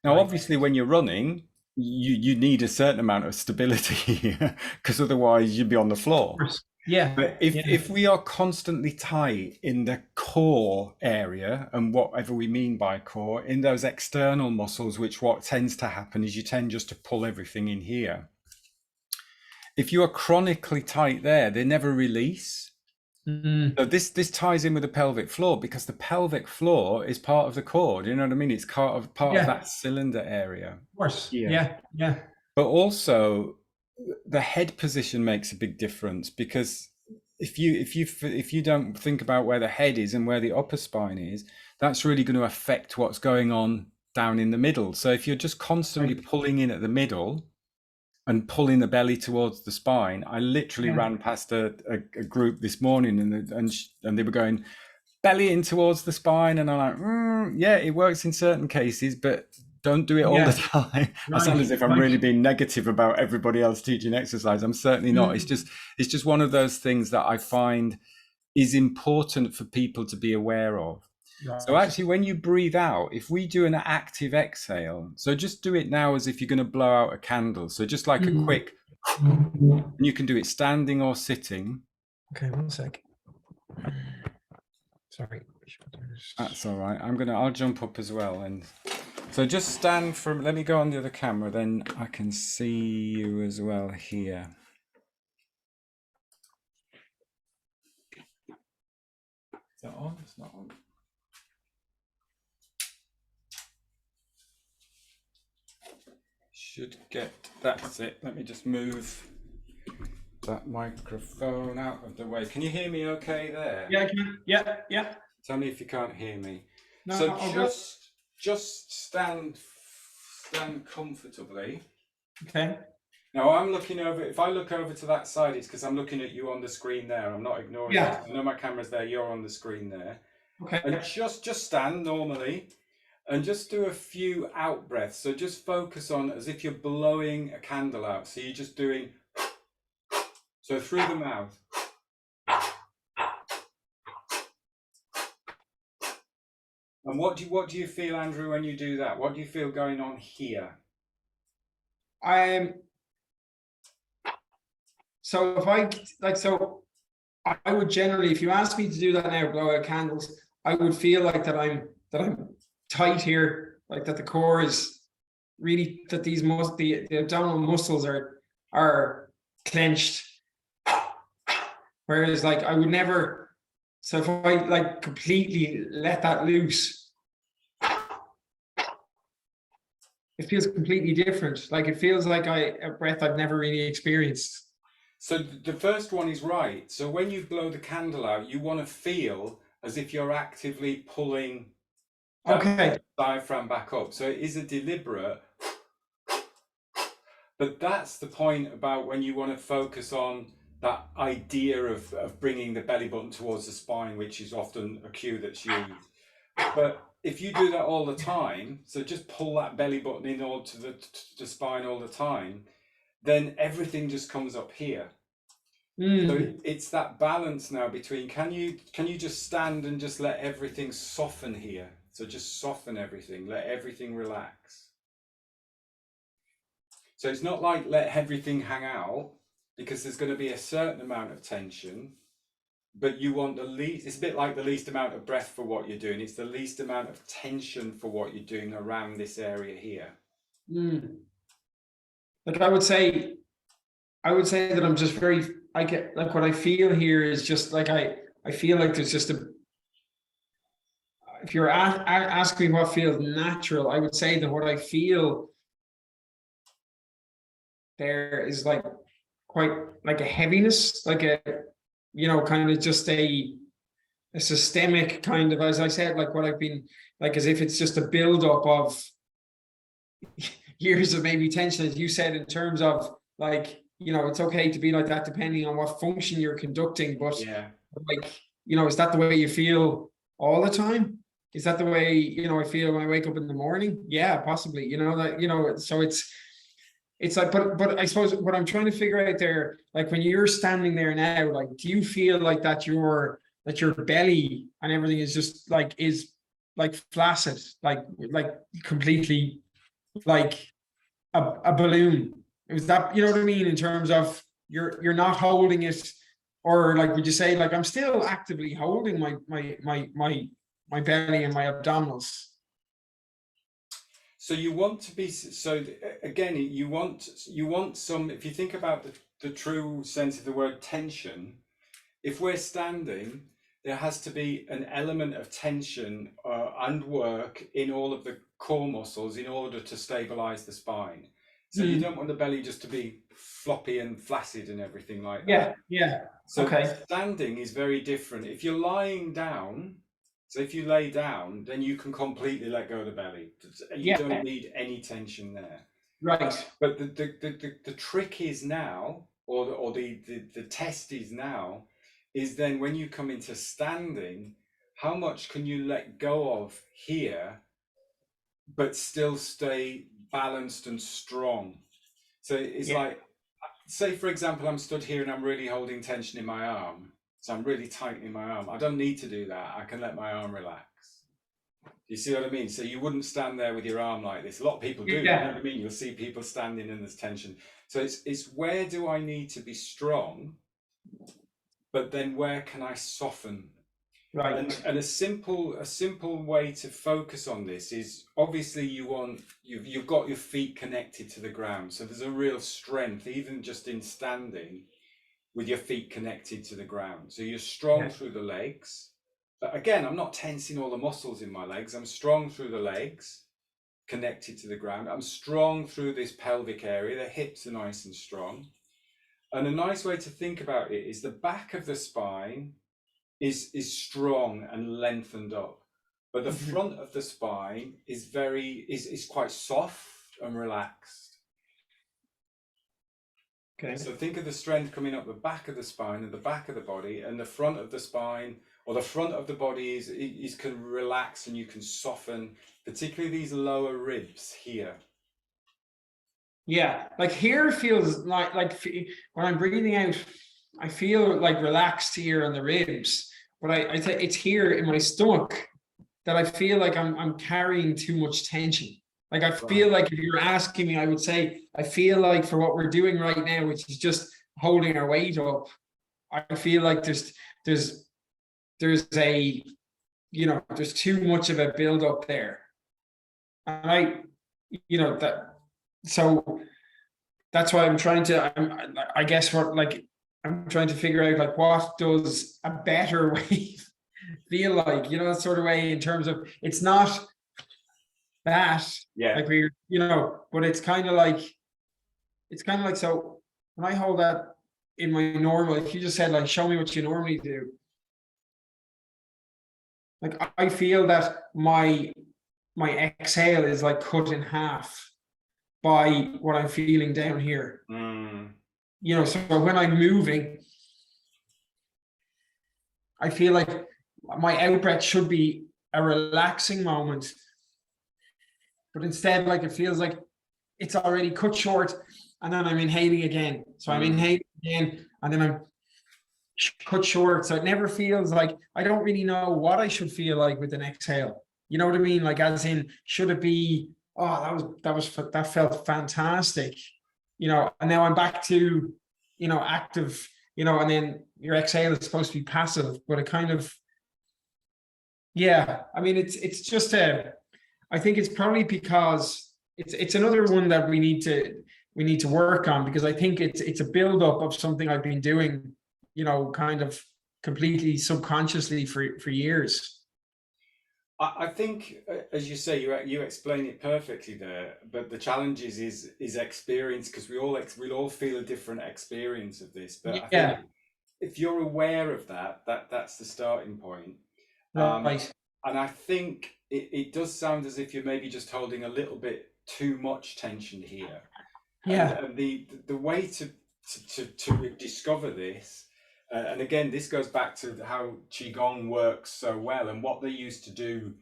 Now, right, obviously, when you're running, you need a certain amount of stability because otherwise you'd be on the of floor. course, yeah, But yeah, if we are constantly tight in the core area, and whatever we mean by core, in those external muscles, which what tends to happen is you tend just to pull everything in here. if you are chronically tight there, they never release. Mm, So this ties in with the pelvic floor, because the pelvic floor is part of the core. Do you know what I mean? It's part of yeah, that cylinder area. of course. Yeah. Yeah, yeah. But also the head position makes a big difference, because if you don't think about where the head is and where the upper spine is, that's really going to affect what's going on down in the middle. So if you're just constantly Right. pulling in at the middle and pulling the belly towards the spine, I literally Yeah. ran past a group this morning, and they were going belly in towards the spine, and I'm like, yeah, it works in certain cases, but don't do it all the Yeah. time. I sound as Right. if I'm Right. really being negative about everybody else teaching exercise. I'm certainly not. Mm, It's just one of those things that I find is important for people to be aware of. So right. actually, when you breathe out, if we do an active exhale, so just do it now as if you're going to blow out a candle. So just like a Mm. quick, and you can do it standing or sitting. Okay, one sec. Sorry. That's all right. I'll jump up as well. And so just stand from, let me go on the other camera, then I can see you as well here. Is that on? It's not on. Should get, that's it. Let me just move that microphone out of the way. Can you hear me okay there? Yeah, I can. Yeah, yeah. Tell me if you can't hear me. No, So I'll go. just stand comfortably. Okay. Now I'm looking over, if I look over to that side, it's because I'm looking at you on the screen there. I'm not ignoring Yeah. you. I know my camera's there, you're on the screen there. Okay. And just stand normally and just do a few out breaths. So just focus on as if you're blowing a candle out. So you're just doing, so through the mouth. And what do you feel, Andrew, when you do that? What do you feel going on here? So if I like, so I would generally, if you ask me to do that now, blow out candles, I would feel like that I'm tight here, like that the core is really, that the abdominal muscles are clenched. Whereas like I would never, so if I like completely let that loose, it feels completely different. Like it feels like a breath I've never really experienced. So the first one is right. So when you blow the candle out, you want to feel as if you're actively pulling that diaphragm back up. So it is a deliberate, but that's the point about when you want to focus on that idea of bringing the belly button towards the spine, which is often a cue that's used. But if you do that all the time, so just pull that belly button in all to the spine all the time, then everything just comes up here. So it's that balance now between, can you just stand and just let everything soften here? So just soften everything, let everything relax. So it's not like let everything hang out, because there's going to be a certain amount of tension, but you want the least, it's a bit like the least amount of breath for what you're doing. It's the least amount of tension for what you're doing around this area here. Like I would say that I'm just very, I get like what I feel here is just like I feel like there's just if you're asking me what feels natural, I would say that what I feel there is like quite like a heaviness, like a, you know, kind of just a systemic kind of, as I said, like what I've been like, as if it's just a buildup of years of maybe tension, as you said, in terms of like, you know, it's okay to be like that depending on what function you're conducting, but Yeah. like, you know, is that the way you feel all the time? Is that the way, you know, I feel when I wake up in the morning? Yeah, possibly, you know, that, you know, so it's like, but I suppose what I'm trying to figure out there, like when you're standing there now, like, do you feel like that your belly and everything is just like, is like flaccid, like completely like a balloon? Is that, you know what I mean, in terms of you're not holding it, or like would you say like I'm still actively holding my belly and my abdominals? So you want to be, so again, you want some, if you think about the true sense of the word tension, if we're standing, there has to be an element of tension and work in all of the core muscles in order to stabilize the spine. So you don't want the belly just to be floppy and flaccid and everything like that. Yeah. So Okay. standing is very different. If you're lying down, so if you lay down, then you can completely let go of the belly. You don't need any tension there. Right. But the trick is now, or the test is now, is then when you come into standing, how much can you let go of here, but still stay balanced and strong? So it's like, say for example, I'm stood here and I'm really holding tension in my arm. So I'm really tightening my arm. I don't need to do that. I can let my arm relax. You see what I mean? So you wouldn't stand there with your arm like this. A lot of people do. You know what I mean? You'll see people standing and there's tension. So it's where do I need to be strong, but then where can I soften? Right. And a simple way to focus on this is, obviously you've got your feet connected to the ground. So there's a real strength, even just in standing with your feet connected to the ground. So you're strong through the legs. But again, I'm not tensing all the muscles in my legs. I'm strong through the legs, connected to the ground. I'm strong through this pelvic area. The hips are nice and strong. And a nice way to think about it is the back of the spine is strong and lengthened up, but the front of the spine is quite soft and relaxed. Okay. So think of the strength coming up the back of the spine and the back of the body, and the front of the spine or the front of the body is can relax and you can soften, particularly these lower ribs here. Yeah, like here feels like when I'm breathing out, I feel like relaxed here on the ribs, but I think it's here in my stomach that I feel like I'm carrying too much tension. Like I feel like if you're asking me, I would say I feel like for what we're doing right now, which is just holding our weight up, I feel like there's a there's too much of a build up there, and so that's why I'm trying to. I guess I'm trying to figure out like what does a better way feel like, that sort of way in terms of it's not that like but it's kind of like so when I hold that in my normal, if you just said like show me what you normally do, like I feel that my exhale is like cut in half by what I'm feeling down here. So when I'm moving, I feel like my out breath should be a relaxing moment, but instead, like it feels like it's already cut short, and then I'm inhaling again. So I'm inhaling again, and then I'm cut short. So it never feels like, I don't really know what I should feel like with an exhale. You know what I mean? Like as in, should it be, oh, that felt fantastic, and now I'm back to, active, and then your exhale is supposed to be passive, but it kind of, I mean, it's just I think it's probably because it's another one that we need to work on, because I think it's a build up of something I've been doing, kind of completely subconsciously for years. I think, as you say, you explain it perfectly there. But the challenge is experience, because we all feel a different experience of this. But I think if you're aware of that's the starting point. Right. And I think it does sound as if you're maybe just holding a little bit too much tension here. And the way to discover this, and again, this goes back to how Qigong works so well, and what they used to do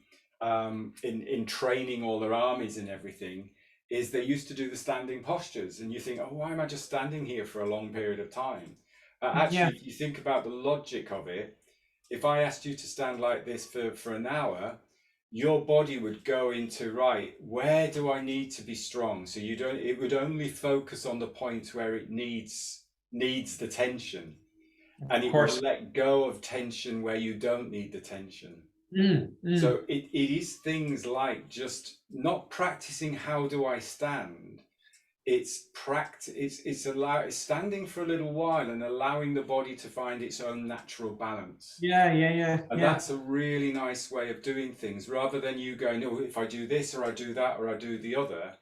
in training all their armies and everything, is they used to do the standing postures. And you think, oh, why am I just standing here for a long period of time? Actually, if you think about the logic of it, if I asked you to stand like this for an hour, your body would go into, right, where do I need to be strong? So it would only focus on the point where it needs the tension. And it will let go of tension where you don't need the tension. So it is things like just not practicing how do I stand, it's standing for a little while and allowing the body to find its own natural balance. And Yeah. that's a really nice way of doing things, rather than you going, oh, if I do this or I do that or I do the other,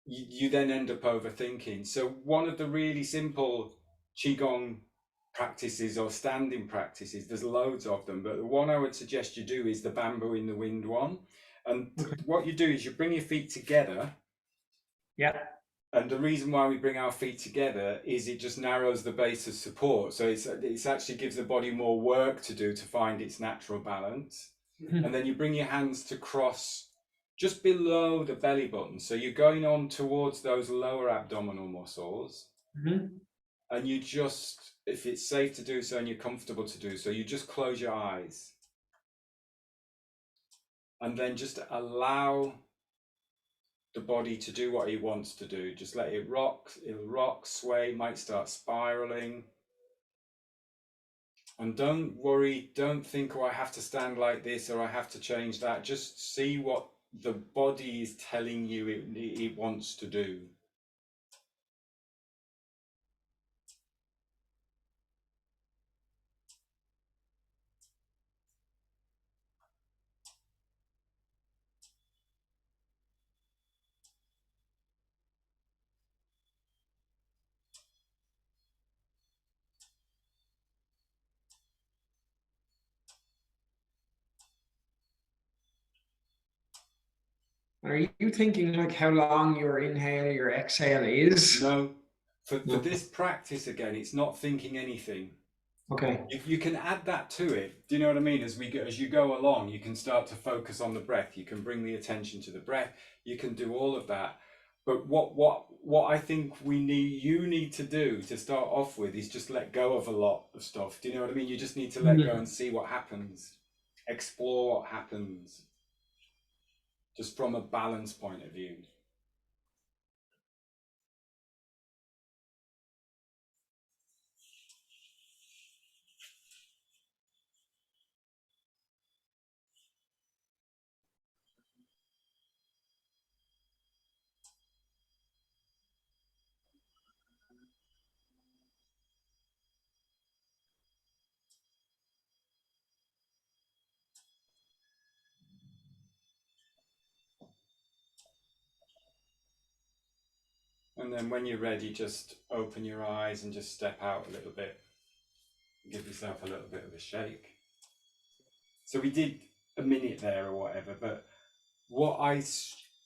you then end up overthinking. So one of the really simple Qigong practices or standing practices, there's loads of them, but the one I would suggest you do is the bamboo in the wind one. And what you do is you bring your feet together. Yeah. And the reason why we bring our feet together is it just narrows the base of support. So it's actually gives the body more work to do to find its natural balance. Mhm. And then you bring your hands to cross just below the belly button. So you're going on towards those lower abdominal muscles. Mhm. And you just, if it's safe to do so and you're comfortable to do so, you just close your eyes. And then just allow the body to do what it wants to do. Just let it rock. It'll rock, sway, might start spiraling. And don't worry, don't think, oh, I have to stand like this or I have to change that. Just see what the body is telling you it wants to do. Are you thinking like how long your inhale, your exhale is? No, for No. this practice again, it's not thinking anything. Okay. You can add that to it. Do you know what I mean? As you go along, you can start to focus on the breath. You can bring the attention to the breath. You can do all of that. But what I think you need to do to start off with is just let go of a lot of stuff. Do you know what I mean? You just need to let go and see what happens, explore what happens, just from a balance point of view. And then when you're ready, just open your eyes and just step out a little bit. Give yourself a little bit of a shake. So we did a minute there or whatever, but what I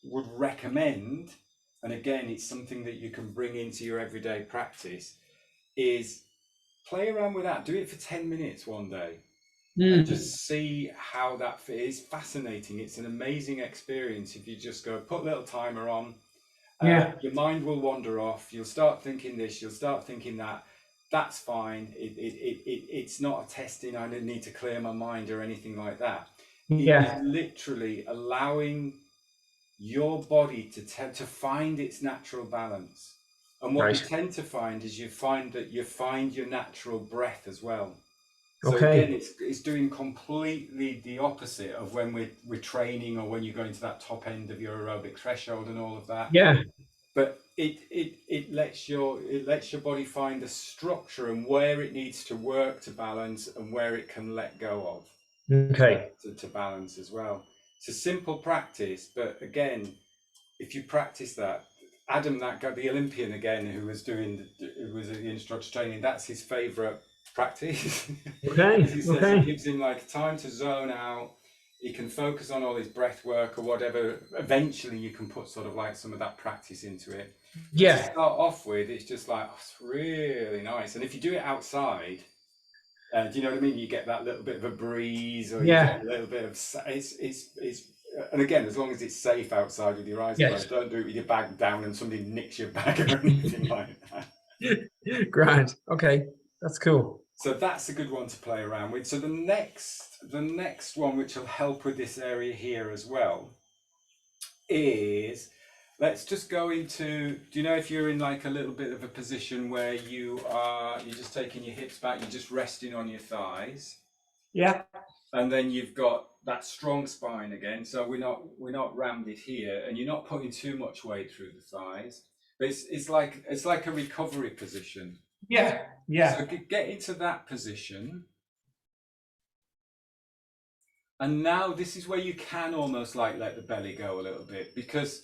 would recommend, and again, it's something that you can bring into your everyday practice, is play around with that. Do it for 10 minutes one day and just see how that is fascinating. It's an amazing experience if you just go, put a little timer on. Your mind will wander off. You'll start thinking this, you'll start thinking that. That's fine. It's not a testing, I need to clear my mind or anything like that. It is literally allowing your body to find its natural balance. And what you tend to find is you find your natural breath as well. So again, it's doing completely the opposite of when we're training or when you're going to that top end of your aerobic threshold and all of that. Yeah. But it lets your body find the structure and where it needs to work to balance and where it can let go of. Okay. To balance as well. It's a simple practice, but again, if you practice that, Adam, that guy, the Olympian again, who was the instructor training, that's his favorite practice. Okay. He says it gives him like time to zone out. He can focus on all his breath work or whatever. Eventually you can put sort of like some of that practice into it. Yeah. To start off with, it's just like, oh, it's really nice. And if you do it outside, do you know what I mean? You get that little bit of a breeze, or you get a little bit of it's. And again, as long as it's safe outside with your eyes closed, don't do it with your bag down and somebody nicks your bag or anything like that. Grand. Okay, that's cool. So that's a good one to play around with. So the next one, which will help with this area here as well, is let's just go into, do you know if you're in like a little bit of a position where you're just taking your hips back, you're just resting on your thighs. Yeah. And then you've got that strong spine again. So we're not rammed it here, and you're not putting too much weight through the thighs. It's like a recovery position. Yeah, So yeah, get into that position. And now this is where you can almost like let the belly go a little bit, because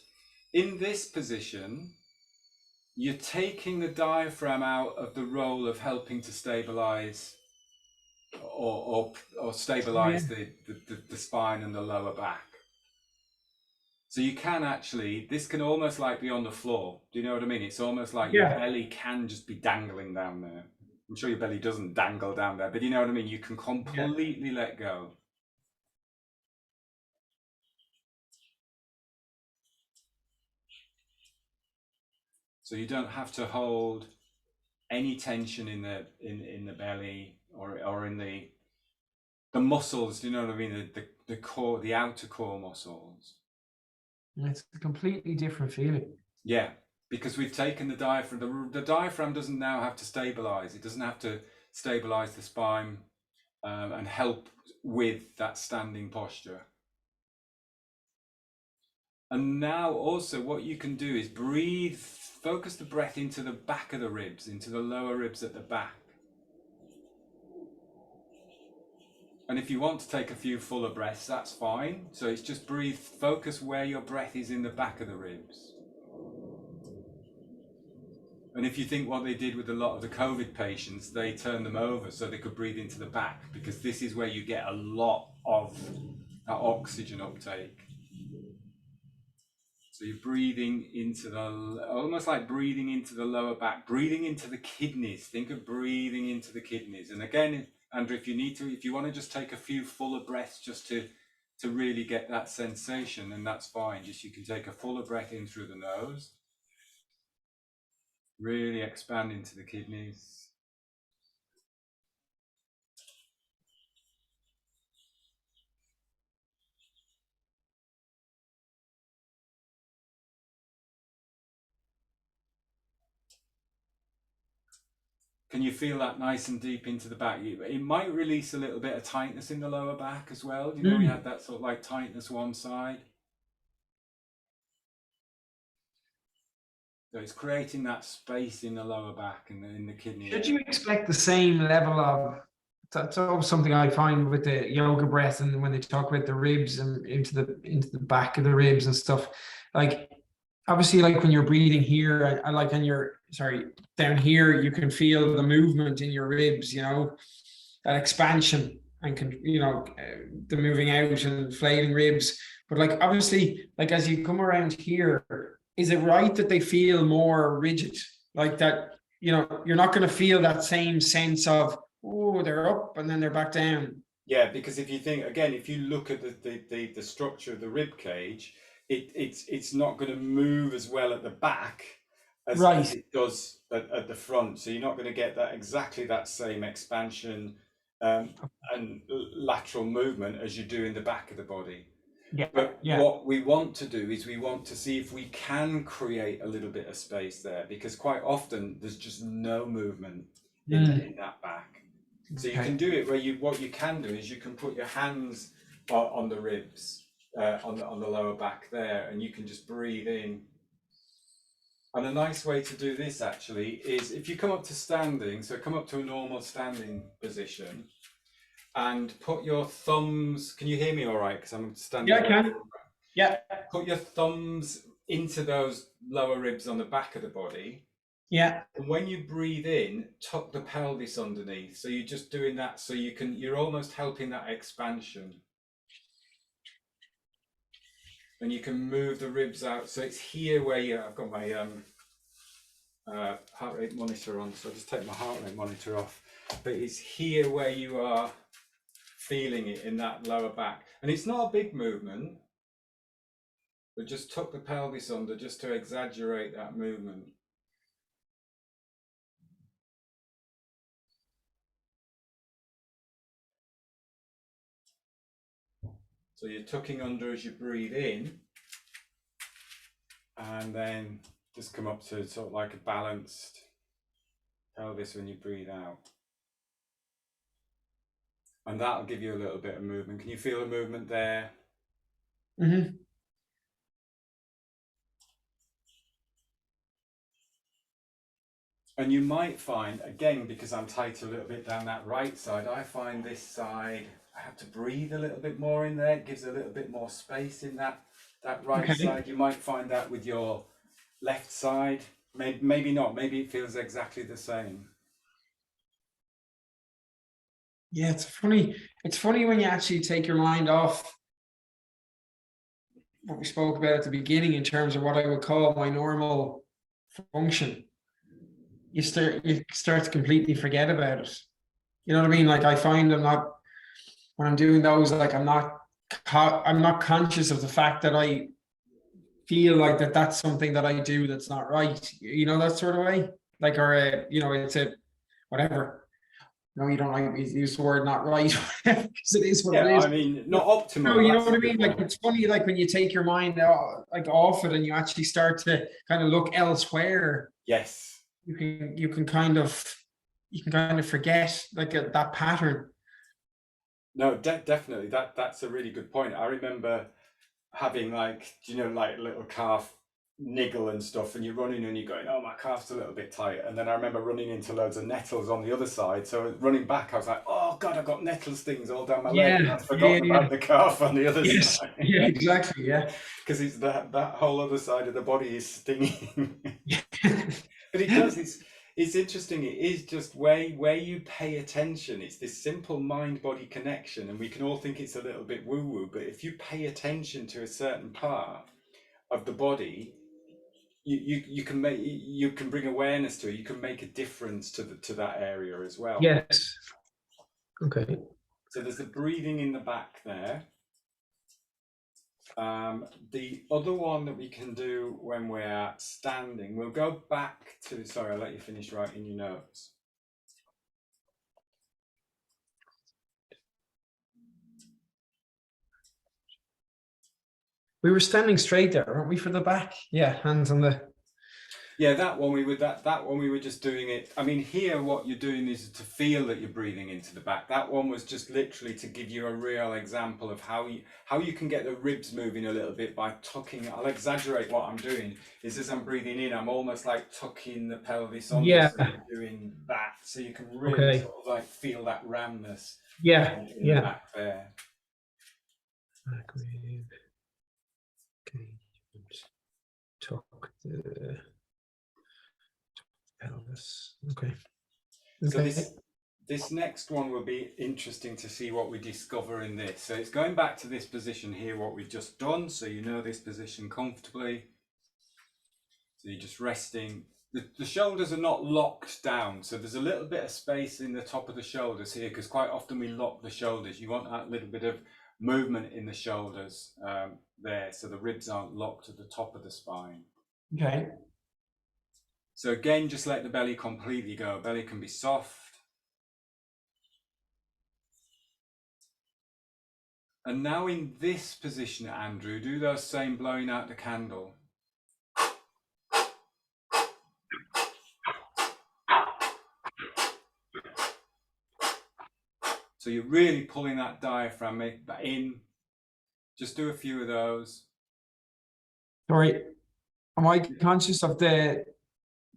in this position, you're taking the diaphragm out of the role of helping to stabilize or yeah, stabilize the spine and the lower back. So you can actually, this can almost like be on the floor. Do you know what I mean? It's almost like your yeah, belly can just be dangling down there. I'm sure your belly doesn't dangle down there, but you know what I mean? You can yeah. completely let go. So you don't have to hold any tension in the belly or in the muscles. Do you know what I mean? The core, the outer core muscles. It's a completely different feeling. Yeah, because we've taken the diaphragm. The diaphragm doesn't now have to stabilize. It doesn't have to stabilize the spine and help with that standing posture. And now also what you can do is breathe, focus the breath into the back of the ribs, into the lower ribs at the back. And if you want to take a few fuller breaths, that's fine. So it's just breathe, focus where your breath is in the back of the ribs. And if you think what they did with a lot of the COVID patients, they turned them over so they could breathe into the back, because this is where you get a lot of that oxygen uptake. So you're breathing into almost like breathing into the lower back, breathing into the kidneys. Think of breathing into the kidneys. And again, Andrew, if you want to just take a few fuller breaths just to really get that sensation, then that's fine. Just you can take a fuller breath in through the nose, really expand into the kidneys. Can you feel that nice and deep into the back? It might release a little bit of tightness in the lower back as well. You know, we have that sort of like tightness one side. So it's creating that space in the lower back and in the kidney Should area. you expect the same level of? That's always something I find with the yoga breath, and when they talk about the ribs and into the back of the ribs and stuff. Like obviously, like when you're breathing here, I like on your sorry down here, you can feel the movement in your ribs. You know, that expansion and can the moving out and inflating ribs. But like obviously, like as you come around here, is it right that they feel more rigid? Like that, you're not going to feel that same sense of, oh, they're up and then they're back down. Yeah, because if you think again, if you look at the structure of the rib cage, it's not going to move as well at the back as Right. it does at the front. So you're not going to get that exactly that same expansion and lateral movement as you do in the back of the body. Yeah. But Yeah. what we want to do is we want to see if we can create a little bit of space there, because quite often there's just no movement in that back. So you Okay. can do it where what you can do is you can put your hands on the ribs, on the lower back there, and you can just breathe in. And a nice way to do this actually is if you come up to standing, so come up to a normal standing position and put your thumbs, can you hear me all right? Because I'm standing Yeah, I away can. from, Yeah. put your thumbs into those lower ribs on the back of the body. Yeah. And when you breathe in, tuck the pelvis underneath. So you're just doing that so you're almost helping that expansion. And you can move the ribs out. So it's here where I've got my heart rate monitor on. So I'll just take my heart rate monitor off. But it's here where you are feeling it in that lower back. And it's not a big movement, but just tuck the pelvis under just to exaggerate that movement. So you're tucking under as you breathe in, and then just come up to sort of like a balanced pelvis when you breathe out. And that'll give you a little bit of movement. Can you feel the movement there? Mm-hmm. And you might find, again, because I'm tight a little bit down that right side, I find this side, I have to breathe a little bit more in there. It gives a little bit more space in that right Okay. side. You might find that with your left side. Maybe not. Maybe it feels exactly the same. Yeah, it's funny. It's funny when you actually take your mind off what we spoke about at the beginning in terms of what I would call my normal function. You start to completely forget about it. You know what I mean? Like I find I'm not when I'm doing those, like I'm not conscious of the fact that I feel like that's something that I do that's not right. You know, that sort of way. Like or it's a whatever. No, you don't like me to use the word not right because it is what Yeah, it is. I mean, not No, optimal. you know That's what a I good mean? Like one. it's funny, like when you take your mind like off it and you actually start to kind of look elsewhere, Yes. you can kind of forget like that pattern. No, definitely. That's a really good point. I remember having like, like little calf niggle and stuff, and you're running and you're going, oh, my calf's a little bit tight. And then I remember running into loads of nettles on the other side. So running back, I was like, oh God, I've got nettle stings all down my leg, and Yeah, I'd yeah, forgotten yeah. about the calf on the other Yes, side. yeah, exactly. Yeah. Because it's that whole other side of the body is stinging. But it does. It's interesting. It is just where you pay attention. It's this simple mind body connection, and we can all think it's a little bit woo woo. But if you pay attention to a certain part of the body, you can bring awareness to it. You can make a difference to that area as well. Yes. Okay. So there's the breathing in the back there. The other one that we can do when we're standing, we'll go back to, sorry, I'll let you finish writing your notes. We were standing straight there, weren't we, for the back? Yeah, hands on the. Yeah, that one we were just doing it. I mean, here what you're doing is to feel that you're breathing into the back. That one was just literally to give you a real example of how you can get the ribs moving a little bit by tucking. I'll exaggerate what I'm doing. Is as I'm breathing in, I'm almost like tucking the pelvis under, Yeah. so you're doing that, so you can really Okay. sort of like feel that roundness Yeah. in the Yeah. back there. Back rib. Okay. Tuck the pelvis. Okay. So Okay. this next one will be interesting to see what we discover in this. So it's going back to this position here, what we've just done. So you know this position comfortably. So you're just resting. The shoulders are not locked down. So there's a little bit of space in the top of the shoulders here, because quite often we lock the shoulders. You want that little bit of movement in the shoulders there, so the ribs aren't locked at the top of the spine. Okay. So again, just let the belly completely go. Belly can be soft. And now in this position, Andrew, do those same blowing out the candle. So you're really pulling that diaphragm in. Just do a few of those. Sorry. Am I conscious of the?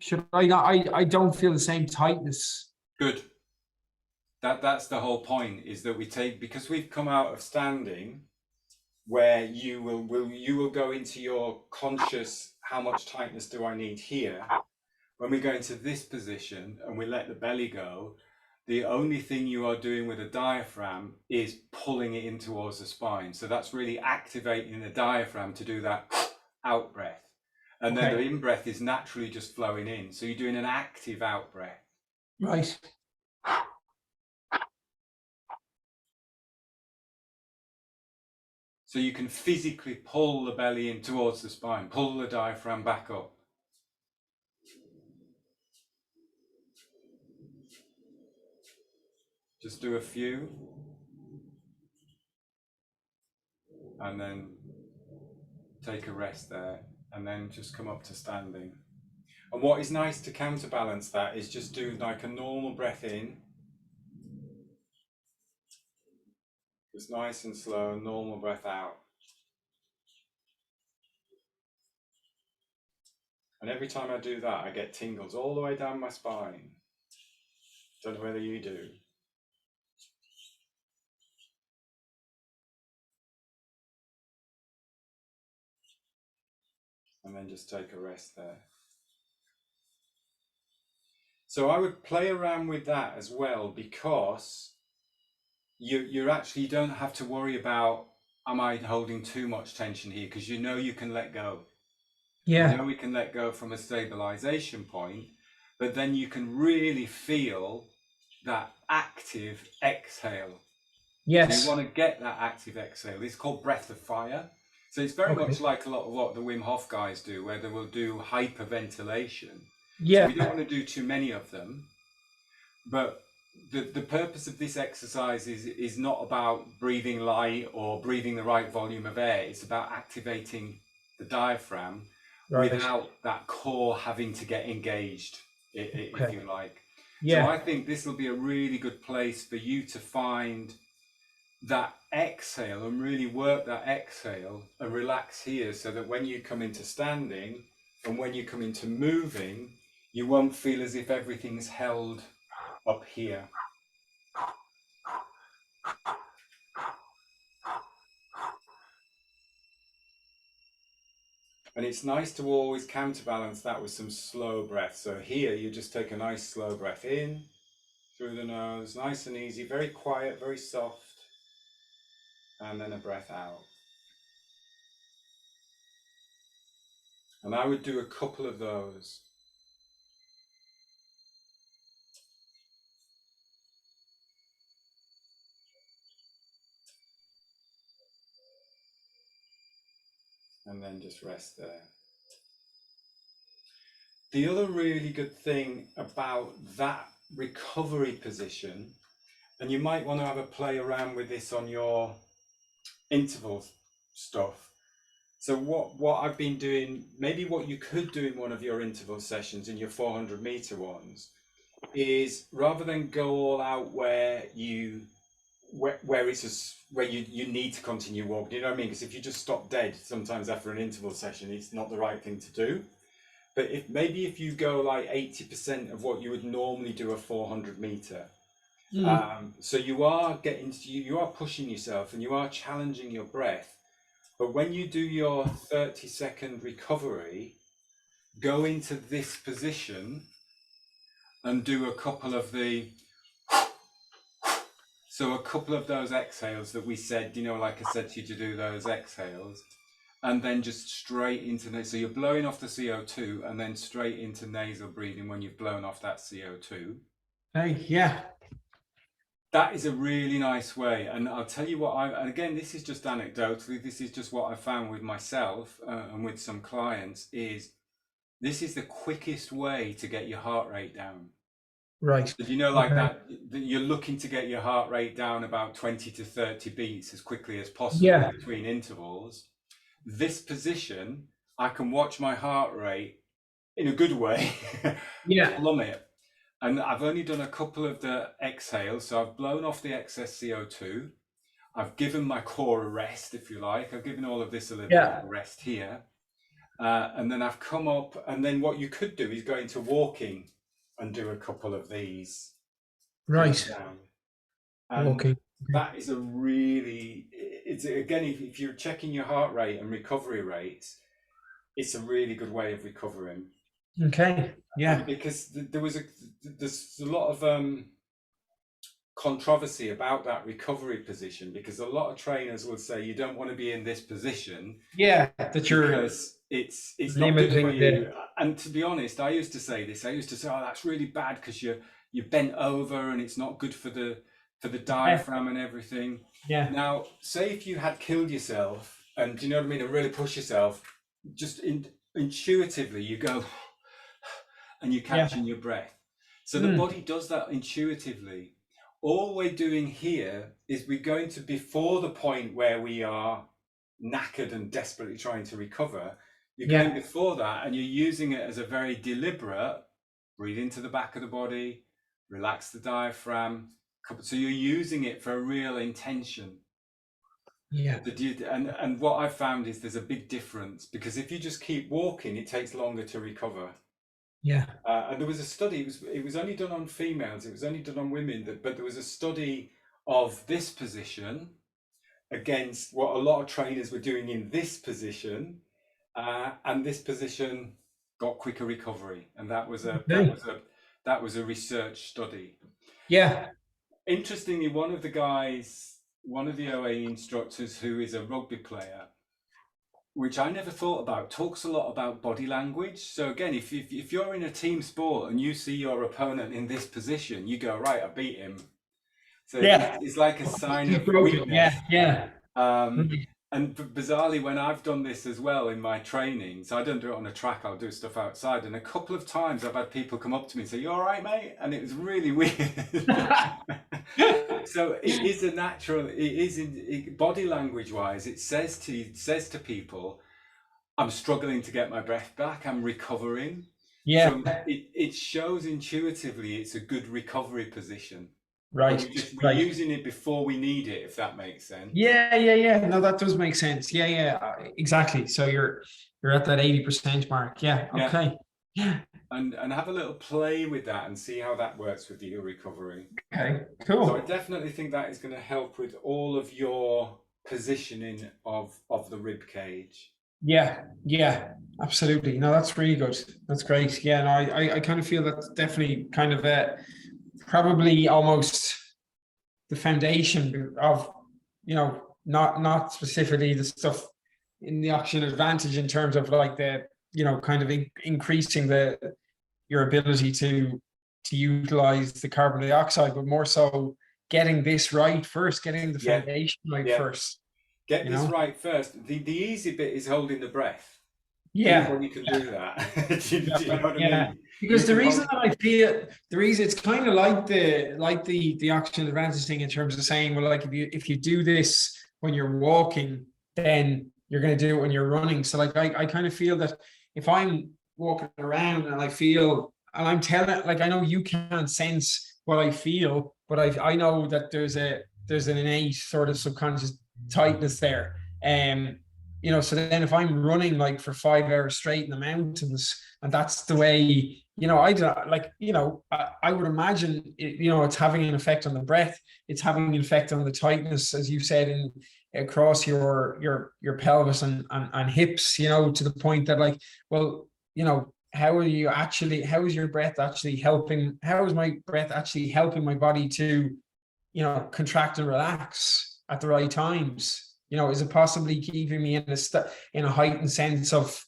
Should I not? I don't feel the same tightness. Good. That's the whole point, is that we take, because we've come out of standing, where you will go into your conscious, how much tightness do I need here? When we go into this position and we let the belly go, the only thing you are doing with the diaphragm is pulling it in towards the spine. So that's really activating the diaphragm to do that out breath. And then the in breath is naturally just flowing in. So you're doing an active out breath. Right. So you can physically pull the belly in towards the spine, pull the diaphragm back up. Just do a few. And then take a rest there. And then just come up to standing. And what is nice to counterbalance that is just do like a normal breath in. Just nice and slow, normal breath out. And every time I do that, I get tingles all the way down my spine. Don't know whether you do. And then just take a rest there. So I would play around with that as well, because you actually don't have to worry about, am I holding too much tension here? Because you know you can let go. Yeah. You know we can let go from a stabilization point, but then you can really feel that active exhale. Yes. So you want to get that active exhale. It's called breath of fire. So it's very much like a lot of what the Wim Hof guys do, where they will do hyperventilation. Yeah. So we don't want to do too many of them. But the purpose of this exercise is not about breathing light or breathing the right volume of air. It's about activating the diaphragm without that core having to get engaged, if you like. Yeah. So I think this will be a really good place for you to find that exhale and really work that exhale and relax here, so that when you come into standing and when you come into moving, you won't feel as if everything's held up here. And it's nice to always counterbalance that with some slow breath. So here you just take a nice slow breath in through the nose, nice and easy, very quiet, very soft, and then a breath out. And I would do a couple of those. And then just rest there. The other really good thing about that recovery position, and you might want to have a play around with this on your interval stuff. So what I've been doing, maybe what you could do in one of your interval sessions, in your 400 meter ones, is rather than go all out where you need to continue walking, you know what I mean? Because if you just stop dead sometimes after an interval session, it's not the right thing to do. But if you go like 80% of what you would normally do a 400 meter, so you are pushing yourself and you are challenging your breath. But when you do your 30-second recovery, go into this position and do a couple of those exhales that we said, like I said to you to do those exhales, and then just straight into so you're blowing off the CO2 and then straight into nasal breathing when you've blown off that CO2. Hey, yeah. That is a really nice way. And I'll tell you what, and again, this is just anecdotally, this is just what I found with myself and with some clients, is this is the quickest way to get your heart rate down. Right. Did you know that you're looking to get your heart rate down about 20 to 30 beats as quickly as possible between intervals? This position, I can watch my heart rate in a good way plummet. And I've only done a couple of the exhales. So I've blown off the excess CO2. I've given my core a rest, if you like. I've given all of this a little bit of a rest here. And then I've come up, and then what you could do is go into walking and do a couple of these. Right. And that is again, if you're checking your heart rate and recovery rates, it's a really good way of recovering. Okay. Yeah. Because there's a lot of controversy about that recovery position, because a lot of trainers will say you don't want to be in this position. Yeah, because it's not good for you. And to be honest, I used to say this. I used to say, oh, that's really bad because you're bent over and it's not good for the diaphragm and everything. Yeah. Now, say if you had killed yourself, and you know what I mean, and really push yourself, just intuitively you go and you're catching your breath. So the body does that intuitively. All we're doing here is we're going to, before the point where we are knackered and desperately trying to recover, you're going before that, and you're using it as a very deliberate breathe into the back of the body, relax the diaphragm. So you're using it for a real intention. Yeah. And what I've found is there's a big difference, because if you just keep walking, it takes longer to recover. Yeah. And there was a study. It was only done on females. It was only done on women. But there was a study of this position against what a lot of trainers were doing in this position, and this position got quicker recovery. And that was a that Okay. was a that was a research study. Yeah. Interestingly, one of the OA instructors who is a rugby player, which I never thought about, talks a lot about body language. So again, if you're in a team sport and you see your opponent in this position, you go, right, I beat him. So Yeah. it's like a sign He's of broken. weakness. Yeah. Yeah. Right. And bizarrely, when I've done this as well in my training, so I don't do it on a track, I'll do stuff outside. And a couple of times I've had people come up to me and say, "You all right, mate?" And it was really weird. So it is a natural, body language wise, it says to people, I'm struggling to get my breath back, I'm recovering. Yeah. So it shows intuitively it's a good recovery position. Right. We're Right. using it before we need it, if that makes sense. Yeah. Yeah. Yeah. No, that does make sense. Yeah. Yeah. Exactly. So you're at that 80% mark. Yeah. Yeah. Okay. Yeah. And have a little play with that and see how that works with your recovery. Okay. So I Cool. definitely think that is going to help with all of your positioning of the rib cage. Yeah. Yeah. Absolutely. No, that's really good. That's great. Yeah. No, I kind of feel that's definitely kind of probably almost the foundation of, not specifically the stuff in the oxygen advantage in terms of like the, kind of increasing your ability to utilize the carbon dioxide, but more so getting this right first, getting the Yeah, foundation right yeah. first, Get you this know? right first. The easy bit is holding the breath. Yeah. Anybody can do that. Do you know what I Yeah. mean? You Because the can reason hold. that I feel the reason it's kind of like the oxygen advantage thing in terms of saying, well, like if you do this when you're walking, then you're going to do it when you're running. So like I kind of feel that if I'm walking around and I feel and I'm telling, like, I know you can't sense what I feel, but I know that there's an innate sort of subconscious tightness there. So then if I'm running like for 5 hours straight in the mountains, and that's the way, I don't like, I would imagine it's having an effect on the breath. It's having an effect on the tightness, as you said, in across your pelvis and hips, to the point that, like, well, how is your breath actually helping? How is my breath actually helping my body to, contract and relax at the right times? Is it possibly keeping me in a heightened sense of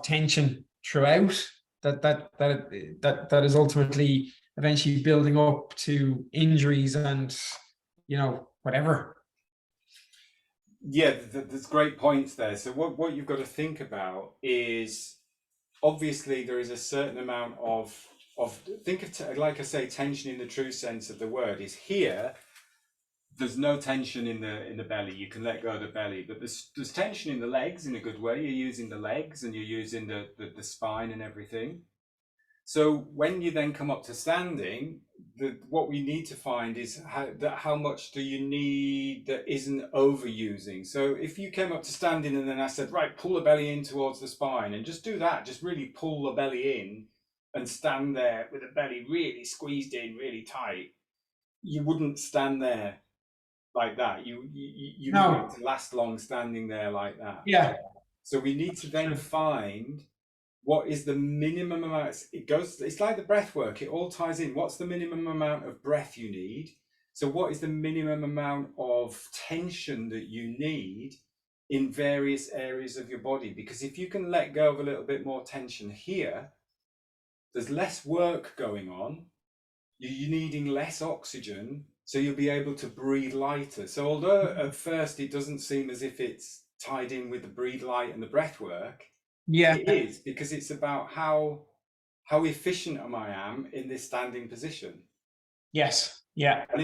tension throughout that is ultimately eventually building up to injuries and whatever. Yeah, there's great points there. So what you've got to think about is, obviously there is a certain amount of think of like I say, tension in the true sense of the word is here. There's no tension in the belly. You can let go of the belly, but there's tension in the legs in a good way. You're using the legs and you're using the spine and everything. So when you then come up to standing, what we need to find is how much do you need that isn't overusing. So if you came up to standing and then I said, right, pull the belly in towards the spine, and just do that, just really pull the belly in and stand there with the belly really squeezed in, really tight, you wouldn't stand there like that. You wouldn't be able No. to last long standing there like that. Yeah. So we need to then find what is the minimum amount. It's like the breath work, it all ties in. What's the minimum amount of breath you need? So what is the minimum amount of tension that you need in various areas of your body? Because if you can let go of a little bit more tension here, there's less work going on, you're needing less oxygen, so you'll be able to breathe lighter. So although at first it doesn't seem as if it's tied in with the breathe light and the breath work, Yeah. it is, because it's about how efficient I am in this standing position. Yes. Yeah. And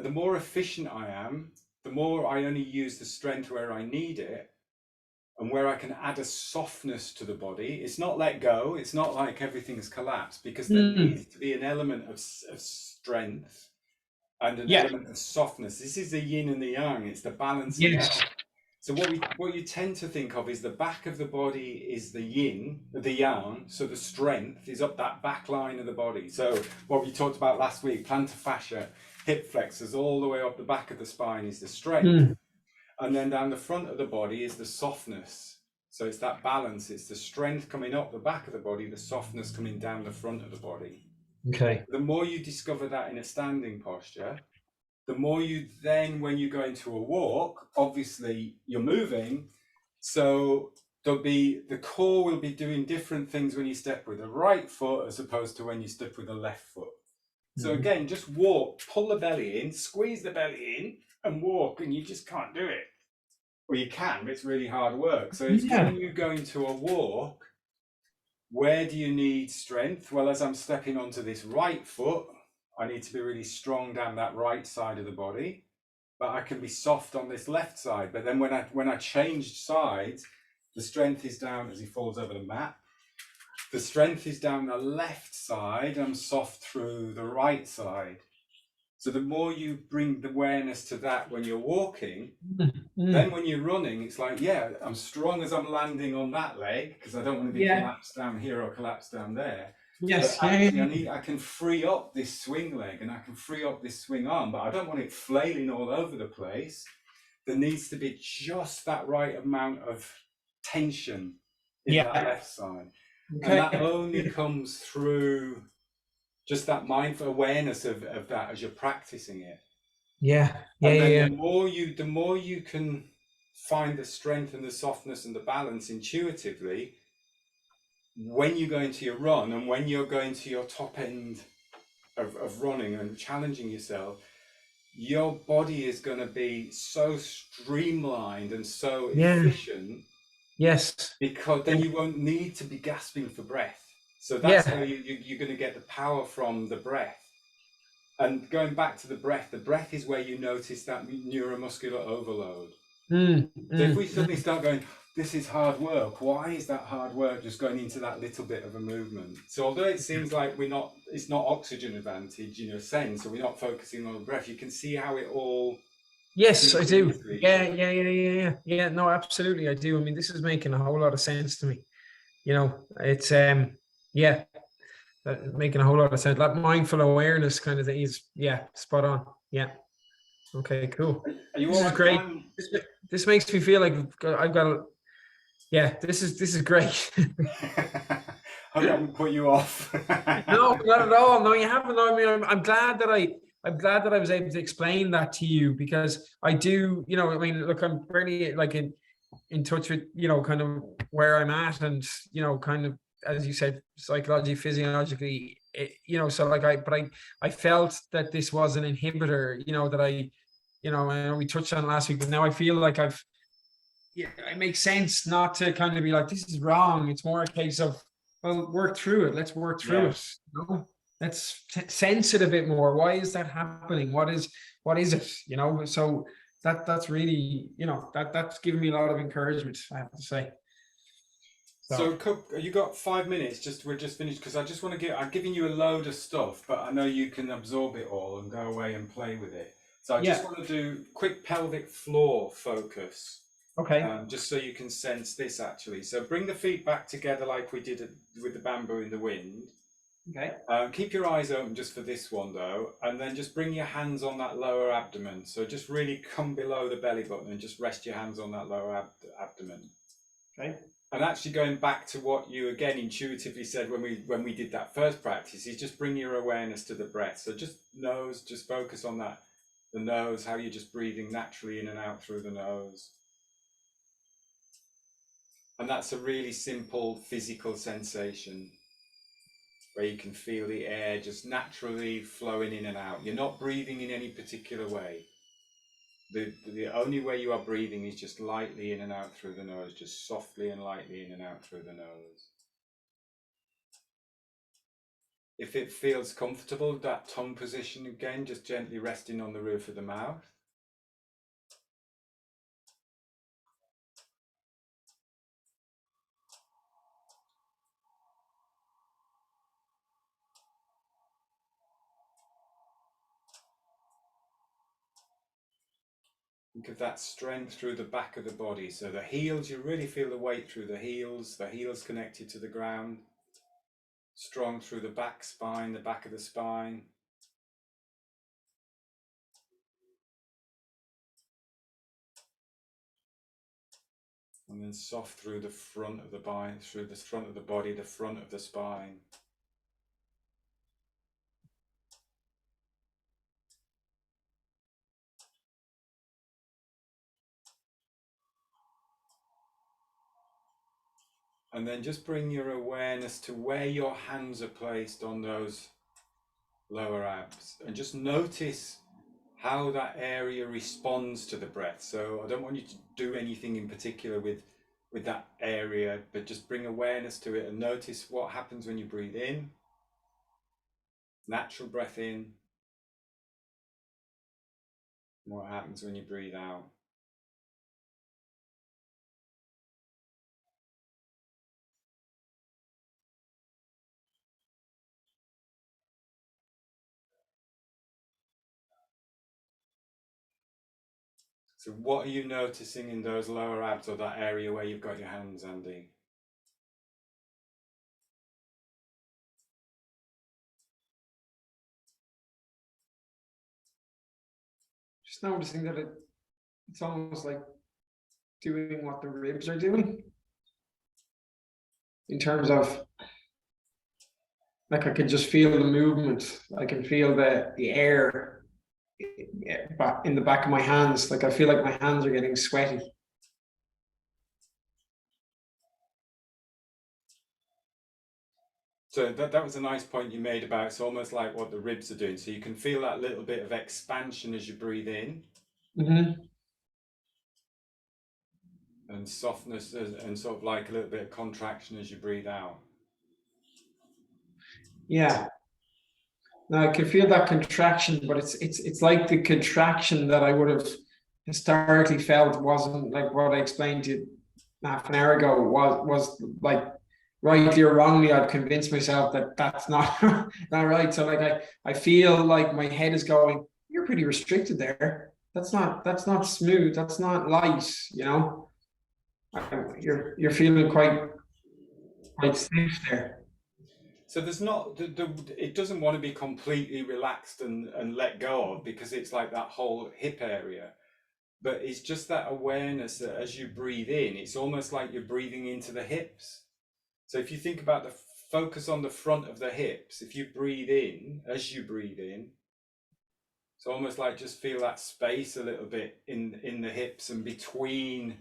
the more efficient I am, the more I only use the strength where I need it, and where I can add a softness to the body. It's not let go. It's not like everything's collapsed, because there needs to be an element of strength and an Yeah. element of softness. This is the yin and the yang. It's the balancing Yes. out. So what you tend to think of is the back of the body is the yin, the yang. So the strength is up that back line of the body. So what we talked about last week, plantar fascia, hip flexors, all the way up the back of the spine is the strength. Mm. And then down the front of the body is the softness. So it's that balance. It's the strength coming up the back of the body, the softness coming down the front of the body. Okay. The more you discover that in a standing posture, the more you then, when you go into a walk, obviously you're moving. So the core will be doing different things when you step with the right foot as opposed to when you step with the left foot. So again, just walk, pull the belly in, squeeze the belly in and walk, and you just can't do it. Well, you can, but it's really hard work. So it's Yeah. when you go into a walk, where do you need strength? Well, as I'm stepping onto this right foot, I need to be really strong down that right side of the body, but I can be soft on this left side. But then when I changed sides, the strength is down as he falls over the mat. The strength is down the left side. I'm soft through the right side. So the more you bring the awareness to that when you're walking, then when you're running, it's like, yeah, I'm strong as I'm landing on that leg because I don't want to be collapsed down here or collapsed down there. Yes. But actually, I can free up this swing leg and I can free up this swing arm, but I don't want it flailing all over the place. There needs to be just that right amount of tension in that left side. Okay. And that only comes through just that mindful awareness of that as you're practicing it. Yeah. And then the more you can find the strength and the softness and the balance intuitively, when you go into your run and when you're going to your top end of running and challenging yourself, your body is going to be so streamlined and so efficient. Yes. Because then you won't need to be gasping for breath. So that's how you're going to get the power from the breath. And going back to the breath is where you notice that neuromuscular overload. So if we suddenly start going, this is hard work, why is that hard work just going into that little bit of a movement? So although it seems like it's not oxygen advantage in a sense, so we're not focusing on the breath, you can see how it all... Yes, I do. Yeah. No, absolutely, I do. I mean, this is making a whole lot of sense to me. You know, it's making a whole lot of sense. That mindful awareness kind of thing is spot on. Yeah. Okay, cool. This is great. This makes me feel like I've got this is great. I haven't put you off. No, not at all. No, you haven't. No, I mean, I'm glad that I was able to explain that to you because I do, I mean, look, I'm pretty like in touch with, kind of where I'm at and, kind of, as you said, psychologically, physiologically, so like I felt that this was an inhibitor, that I know we touched on last week, but now I feel like it makes sense not to kind of be like, this is wrong. It's more a case of, well, work through it. Let's work through it. Let's sense it a bit more. Why is that happening? What is it? So that's really, that's given me a lot of encouragement, I have to say. So you got 5 minutes, we're just finished, because I just want to I'm giving you a load of stuff, but I know you can absorb it all and go away and play with it. So I just want to do quick pelvic floor focus. Okay. Just so you can sense this actually. So bring the feet back together like we did with the bamboo in the wind. Okay. Keep your eyes open just for this one though, and then just bring your hands on that lower abdomen. So just really come below the belly button and just rest your hands on that lower abdomen. Okay. And actually going back to what you again intuitively said when we did that first practice is just bring your awareness to the breath. So just focus on that, the nose, how you're just breathing naturally in and out through the nose. And that's a really simple physical sensation where you can feel the air just naturally flowing in and out. You're not breathing in any particular way. The only way you are breathing is just lightly in and out through the nose, just softly and lightly in and out through the nose. If it feels comfortable, that tongue position again, just gently resting on the roof of the mouth. Think of that strength through the back of the body. So the heels, you really feel the weight through the heels connected to the ground. Strong through the back spine, the back of the spine. And then soft through the front of the body, through the front of the body, the front of the spine. And then just bring your awareness to where your hands are placed on those lower abs, and just notice how that area responds to the breath. So I don't want you to do anything in particular with that area, but just bring awareness to it and notice what happens when you breathe in, natural breath in, and what happens when you breathe out. So what are you noticing in those lower abs, or that area where you've got your hands, Andy? Just noticing that it's almost like doing what the ribs are doing in terms of, like, I can just feel the movement. I can feel the air in the back of my hands. Like, I feel like my hands are getting sweaty. So that was a nice point you made about it's almost like what the ribs are doing. So you can feel that little bit of expansion as you breathe in. Mm-hmm. And softness and sort of like a little bit of contraction as you breathe out. Yeah. Now I can feel that contraction, but it's like the contraction that I would have historically felt wasn't like what I explained to you half an hour ago. Was like, rightly or wrongly, I'd convinced myself that that's not not right. So like I feel like my head is going, you're pretty restricted there. That's not smooth. That's not light. You know, you're feeling quite stiff there. So there's not it doesn't want to be completely relaxed and let go of, because it's like that whole hip area. But it's just that awareness that as you breathe in, it's almost like you're breathing into the hips. So if you think about the focus on the front of the hips, if you breathe in, as you breathe in, it's almost like just feel that space a little bit in the hips and between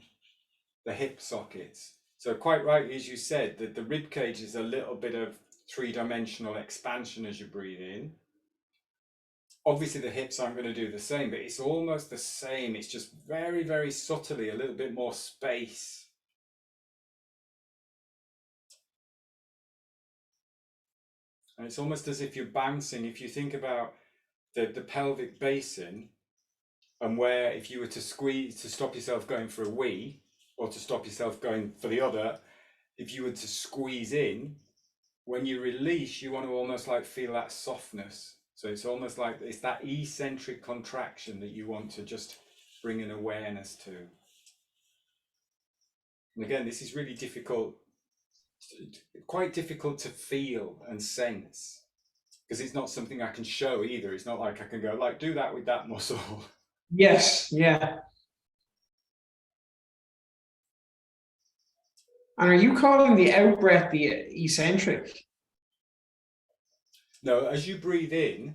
the hip sockets. So quite rightly, as you said, that the rib cage is a little bit of three-dimensional expansion as you breathe in. Obviously the hips aren't going to do the same, but it's almost the same. It's just very, very subtly a little bit more space. And it's almost as if you're bouncing. If you think about the pelvic basin, and where if you were to squeeze to stop yourself going for a wee, or to stop yourself going for the other, if you were to squeeze in, when you release, you want to almost like feel that softness. So it's almost like it's that eccentric contraction that you want to just bring an awareness to. And again, this is really difficult, quite difficult to feel and sense, because it's not something I can show either. It's not like I can go like, do that with that muscle. Yes, yeah. And are you calling the out breath the eccentric? No, as you breathe in,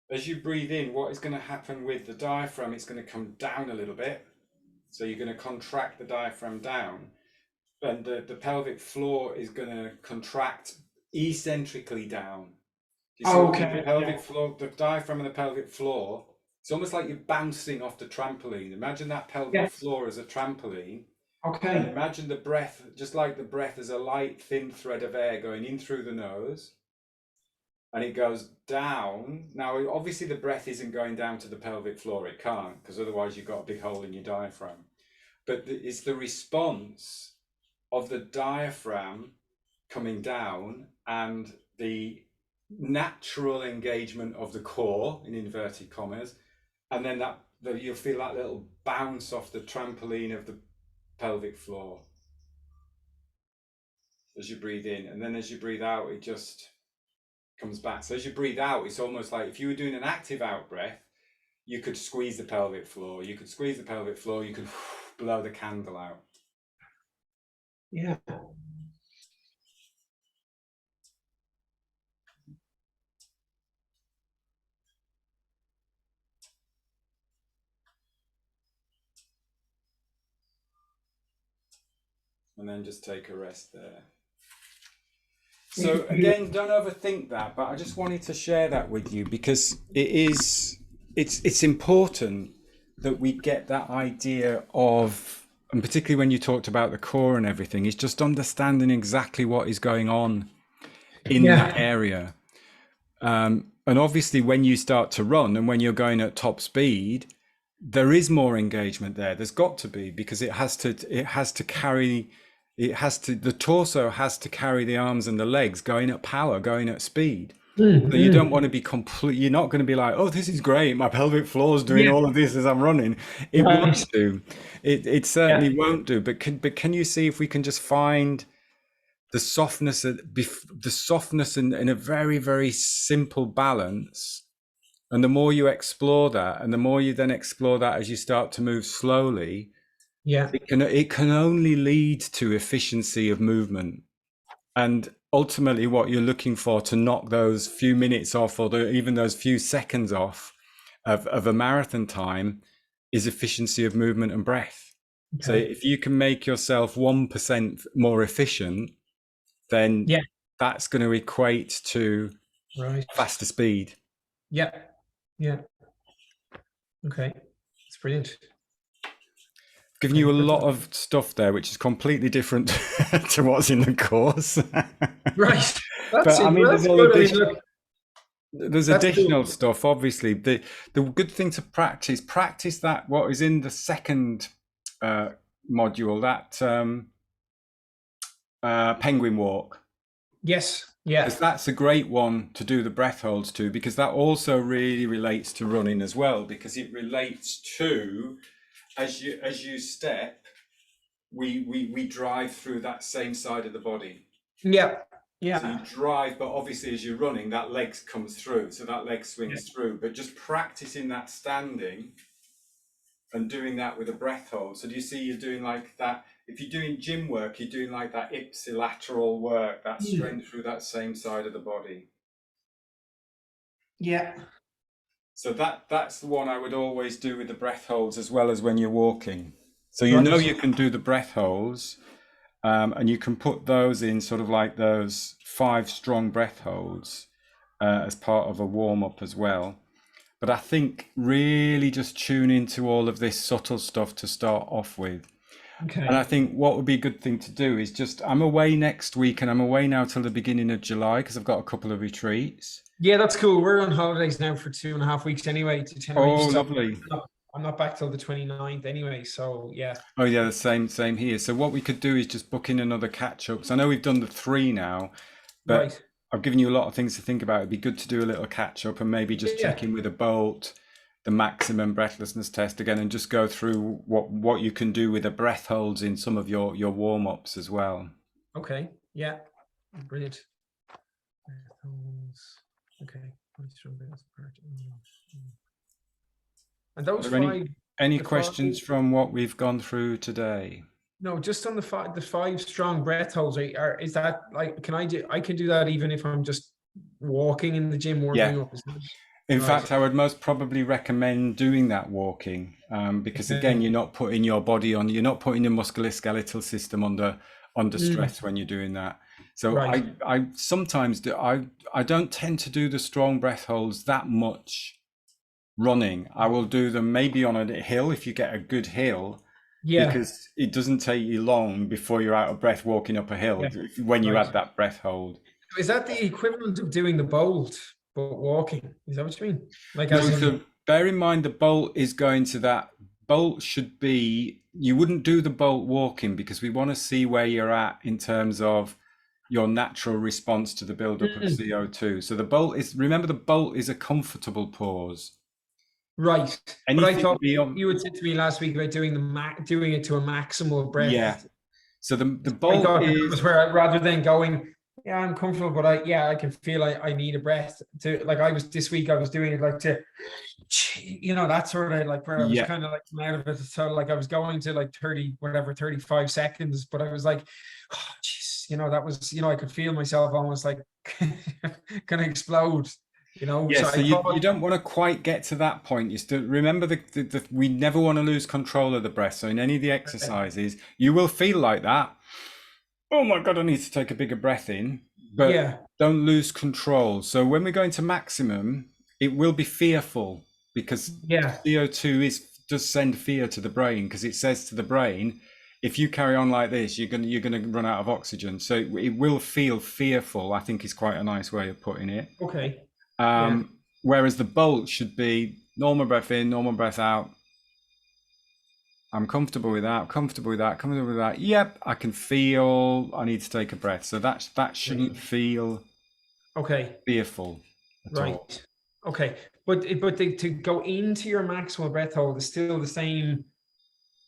what is going to happen with the diaphragm, it's going to come down a little bit. So you're going to contract the diaphragm down, and the pelvic floor is going to contract eccentrically down. You see Okay. the pelvic floor, the diaphragm and the pelvic floor, it's almost like you're bouncing off the trampoline. Imagine that pelvic floor as a trampoline. Okay. And imagine the breath, just like the breath as a light, thin thread of air going in through the nose. And it goes down. Now, obviously, the breath isn't going down to the pelvic floor. It can't, because otherwise you've got a big hole in your diaphragm. But it's the response of the diaphragm coming down and the natural engagement of the core, in inverted commas, and then that you'll feel that little bounce off the trampoline of the pelvic floor as you breathe in, and then as you breathe out, it just comes back. So as you breathe out, it's almost like if you were doing an active out breath, you could squeeze the pelvic floor, you could blow the candle out. Yeah. And then just take a rest there. So again, don't overthink that, but I just wanted to share that with you because it's important that we get that idea of, and particularly when you talked about the core and everything, is just understanding exactly what is going on in that area. And obviously when you start to run and when you're going at top speed, there is more engagement there. There's got to be, because the torso has to carry the arms and the legs going at power, going at speed. So you don't want to be you're not going to be like, oh, this is great, my pelvic floor is doing all of this as I'm running. It won't do. It certainly won't do. But can you see if we can just find the softness in a very, very simple balance? And the more you explore that, and the more you then explore that as you start to move slowly, it can only lead to efficiency of movement. And ultimately what you're looking for to knock those few minutes off, or even those few seconds off of a marathon time, is efficiency of movement and breath. So if you can make yourself 1% more efficient, then that's going to equate to faster speed. Okay, it's brilliant. Giving you a lot of stuff there, which is completely different to what's in the course. Right. But I mean, there's additional stuff. Obviously, the good thing to practice that what is in the second module, that penguin walk. Yes. Yeah. Because that's a great one to do the breath holds to, because that also really relates to running as well, because it relates to as you step, we drive through that same side of the body. Yeah. So you drive, but obviously as you're running, that leg comes through, so that leg swings through. But just practicing that standing and doing that with a breath hold. So do you see you're doing like that? If you're doing gym work, you're doing like that ipsilateral work, that strength through that same side of the body. Yeah. So that's the one I would always do with the breath holds, as well as when you're walking. So you know you can do the breath holds, and you can put those in sort of like those 5 strong breath holds as part of a warm-up as well. But I think really just tune into all of this subtle stuff to start off with. And I think what would be a good thing to do is I'm away next week, and I'm away now till the beginning of July because I've got a couple of retreats. Yeah, that's cool. We're on holidays now for 2.5 weeks anyway to Tenerife. Oh, lovely. I'm not back till the 29th anyway, so yeah. Oh yeah, the same here. So what we could do is just book in another catch-up. So I know we've done the 3 now, but I've given you a lot of things to think about. It'd be good to do a little catch-up and maybe just check in with a Bolt, the maximum breathlessness test again, and just go through what you can do with the breath holds in some of your warm-ups as well. Okay. Yeah. Brilliant. Breath holds. Okay. And those any questions from what we've gone through today? No, just on the 5 strong breath holds. Is that like, I can do that even if I'm just walking in the gym warming up? In fact, I would most probably recommend doing that walking, because again, you're not putting your body on, you're not putting your musculoskeletal system under stress when you're doing that. So I sometimes do, I don't tend to do the strong breath holds that much running. I will do them maybe on a hill if you get a good hill, because it doesn't take you long before you're out of breath walking up a hill when you add that breath hold. Is that the equivalent of doing the Bolt but walking? Is that what you mean? Like, so bear in mind the Bolt is going to that. Bolt should be, you wouldn't do the Bolt walking, because we want to see where you're at in terms of your natural response to the buildup of CO2. So the Bolt is, remember, the Bolt is a comfortable pause. Right. But I Anything thought beyond, you had said to me last week about doing it to a maximal yeah. breath. So the I bolt thought that was is, where rather than going, yeah, I'm comfortable, but I can feel I need a breath to, like, I was this week, I was doing it like to, that sort of like where I was yeah. kind of like come out of it. So like I was going to like 30, whatever, 35 seconds, but I was like, oh, jeez, that was, I could feel myself almost like gonna explode, Yeah, So so I you thought, don't want to quite get to that point. You still remember we never want to lose control of the breath. So in any of the exercises, you will feel like that. Oh my God, I need to take a bigger breath in, but yeah, don't lose control. So when we go into maximum, it will be fearful because yeah, CO2 does send fear to the brain because it says to the brain, if you carry on like this, you're gonna run out of oxygen. So it will feel fearful, I think is quite a nice way of putting it. okay, yeah, Whereas the bolt should be normal breath in, normal breath out. I'm comfortable with that, comfortable with that, comfortable with that. Yep, I can feel I need to take a breath. So that shouldn't right, feel okay. fearful at all. Right. Okay. But to go into your maximal breath hold is still the same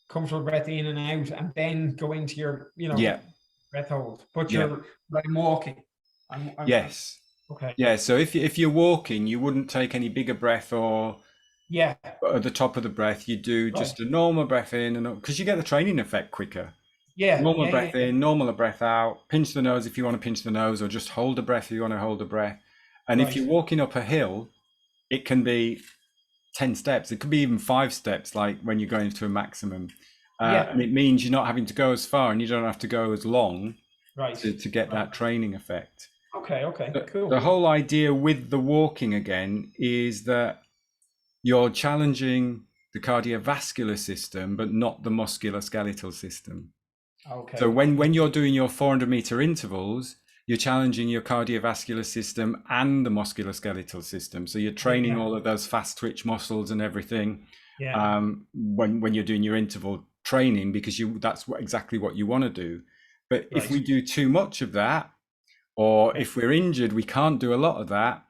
comfortable breath in and out, and then go into your, Yeah, breath hold. But yeah, you're like walking. I'm yes. okay. Yeah, so if you're walking, you wouldn't take any bigger breath or Yeah. at the top of the breath. You do Right. just a normal breath in and because you get the training effect quicker. Yeah. Normal Yeah. Yeah. breath in, normal breath out. Pinch the nose if you want to pinch the nose, or just hold the breath if you want to hold the breath. And if you're Right. walking up a hill, it can be 10 steps. It could be even 5 steps, like when you're going to a maximum. Yeah. And it means you're not having to go as far and you don't have to go as long Right. to get Right. that training effect. Okay. Okay. The Cool. whole idea with the walking again is that you're challenging the cardiovascular system, but not the musculoskeletal system. So Okay. when Yeah. you're doing your 400-meter intervals, you're challenging your cardiovascular system and the musculoskeletal system. So you're training Yeah. all of those fast twitch muscles and everything Yeah. when you're doing your interval training, because that's exactly what you want to do. But if we Right. do too much of that, or Okay. if we're injured, we can't do a lot of that,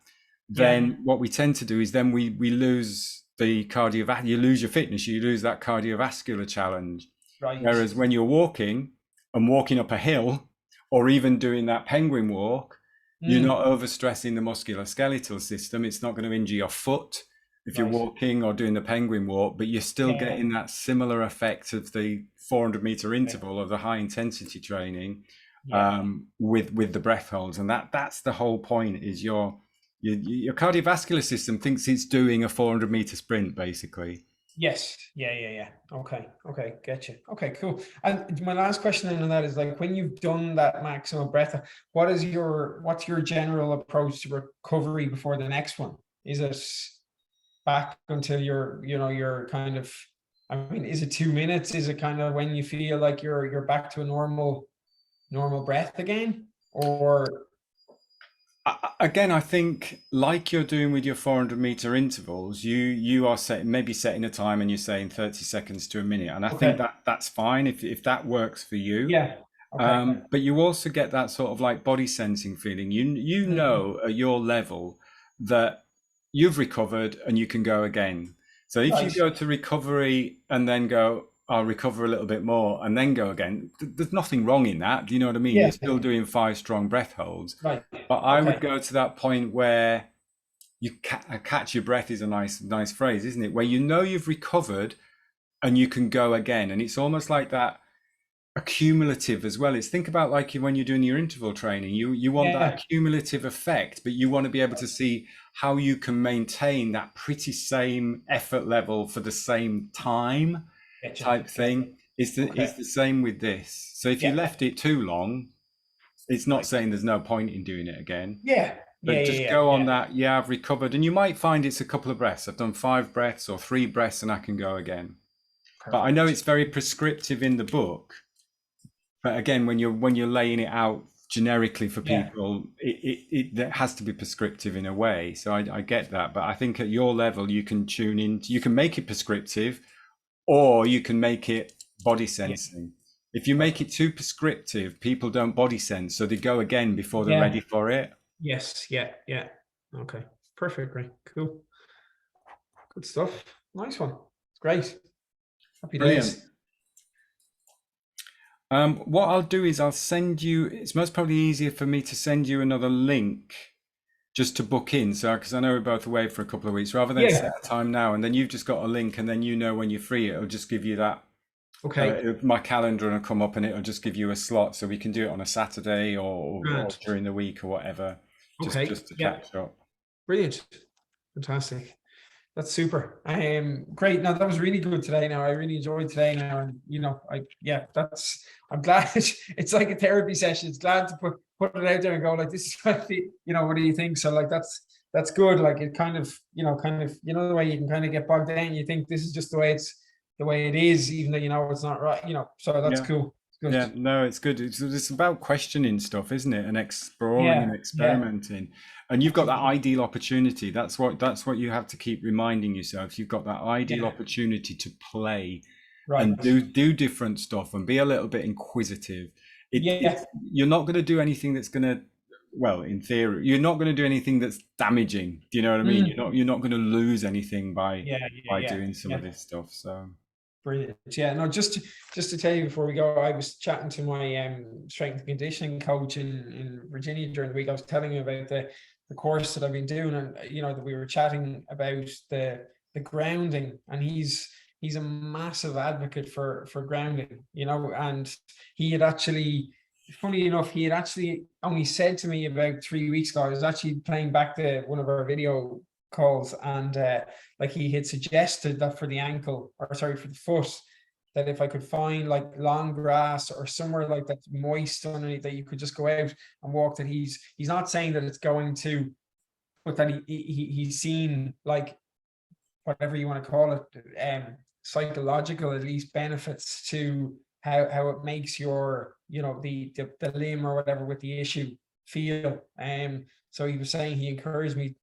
Yeah. then what we tend to do is then we lose the cardiovascular, you lose your fitness, you lose that cardiovascular challenge. Right. Whereas when you're walking and walking up a hill, or even doing that penguin walk, you're Mm. not overstressing the musculoskeletal system. It's not going to injure your foot if you're Right. walking or doing the penguin walk, but you're still Yeah. getting that similar effect of the 400-meter interval of the high intensity training Yeah. with the breath holds. And that's the whole point, is your cardiovascular system thinks it's doing a 400-meter sprint, basically. Yes. Yeah. Yeah. Yeah. Okay. Okay. Getcha. Okay. Cool. And my last question then on that is, like, when you've done that maximum breath, what's your general approach to recovery before the next one? Is it back until you're kind of, I mean, is it 2 minutes? Is it kind of when you feel like you're back to a normal breath again? Or Again, I think like you're doing with your 400-meter intervals, you are setting a time and you're saying 30 seconds to a minute, and I think okay. that's fine if that works for you. Yeah. Okay. But you also get that sort of like body sensing feeling. You Mm, know at your level that you've recovered and you can go again. So if you right. go to recovery and then go, I'll recover a little bit more and then go again, there's nothing wrong in that. Do you know what I mean? Yeah. You're still doing 5 strong breath holds. Right. But I would Okay. go to that point where you catch your breath is a nice phrase, isn't it? Where you know you've recovered and you can go again. And it's almost like that accumulative as well. It's think about like when you're doing your interval training, you want that Yeah. accumulative effect, but you want to be able to see how you can maintain that pretty same effort level for the same time Getcha. type Getcha. thing. Is Okay. the same with this. So if you Yeah. left it too long, it's not Right. saying there's no point in doing it again. Yeah. Yeah. But Yeah. just Yeah. go on Yeah. that, yeah, I've recovered. And you might find it's a couple of breaths. I've done 5 breaths or 3 breaths and I can go again. But I know Perfect. it's very prescriptive in the book. But again, when you're laying it out generically for Yeah. people, it has to be prescriptive in a way. So I get that. But I think at your level, you can tune in, you can make it prescriptive or you can make it body Yeah. sensing. If you make Perfect. it too prescriptive, people don't body sense. So they go again before they're ready Yeah. for it. Yes. Yeah. Yeah. Okay. Perfect. Great. Cool. Good stuff. Nice one. It's great. Happy Brilliant. days. What I'll do is I'll send you, it's most probably easier for me to send you another link just to book in. So, because I know we're both away for a couple of weeks, rather than Yeah. set a time now and then you've just got a link and then you know when you're free, it'll just give you that. Okay. My calendar will come up and it'll just give you a slot, so we can do it on a Saturday or Grant. during the week or whatever, Okay. just to Yeah. catch up. Brilliant. Fantastic. That's super. Great. Now that was really good today. Now I really enjoyed today. Now, and I'm glad it's like a therapy session. It's glad to put it out there and go like, this is what what do you think? So like that's good. Like it kind of the way you can kind of get bogged down. You think this is just the way it is, even though it's not right. So that's Yeah. cool. It's good. Yeah, no, it's good. It's about questioning stuff, isn't it? And exploring and Yeah. Yeah. experimenting. And you've got that Absolutely. ideal opportunity. That's what you have to keep reminding yourself. You've got that ideal Yeah. opportunity to play and Right. do different stuff and be a little bit inquisitive. Yeah. You're not going to do anything that's going to, well, in theory, you're not going to do anything that's damaging. Do you know what I mean? Mm. You're not going to lose anything by Yeah. Yeah. Yeah. doing some Yeah. of this stuff. So Brilliant. Yeah, no, just to tell you before we go, I was chatting to my strength and conditioning coach in Virginia during the week. I was telling him about the course that I've been doing, and that we were chatting about the grounding, and he's a massive advocate for grounding, and he had actually, funny enough, he had actually only said to me about 3 weeks ago. I was actually playing back one of our video calls, and like he had suggested that for the ankle, or sorry, for the foot, that if I could find like long grass or somewhere like that's moist underneath, that you could just go out and walk, that he's not saying that it's going to, but that he's seen, like, whatever you want to call it, psychological at least benefits to how it makes your, the limb or whatever with the issue feel. So he was saying, he encouraged me,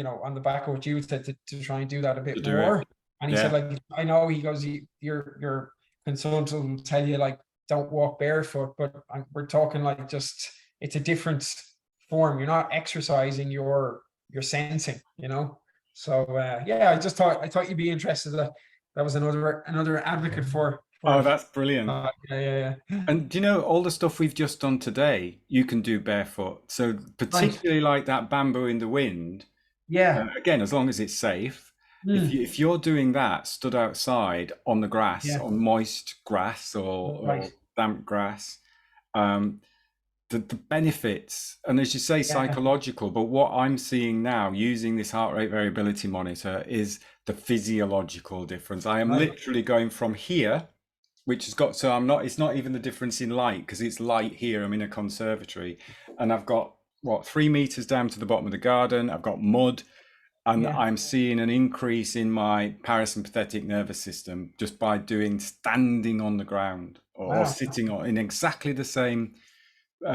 on the back of what you said, to try and do that a to bit do it. more. And he said, Yeah. like, I know, he goes, your consultant will tell you, like, don't walk barefoot, but we're talking like, just, it's a different form. You're not exercising, you're sensing, So yeah, I thought you'd be interested. That was another advocate for Oh, it. that's brilliant. Yeah. And do you know all the stuff we've just done today, you can do barefoot. So Right. particularly like that bamboo in the wind, Yeah. again, as long as it's safe. Mm. If you're doing that stood outside on the grass, Yeah. on moist grass or Right. damp grass, um, the benefits, and as you say, Yeah. psychological, but what I'm seeing now using this heart rate variability monitor is the physiological difference. I am Right. literally going from here, which has got, so I'm not, it's not even the difference in light, because it's light here, I'm in a conservatory, and I've got, what, 3 meters down to the bottom of the garden, I've got mud, and Yeah. I'm seeing an increase in my parasympathetic nervous system just by standing on the ground or Wow. sitting in exactly the same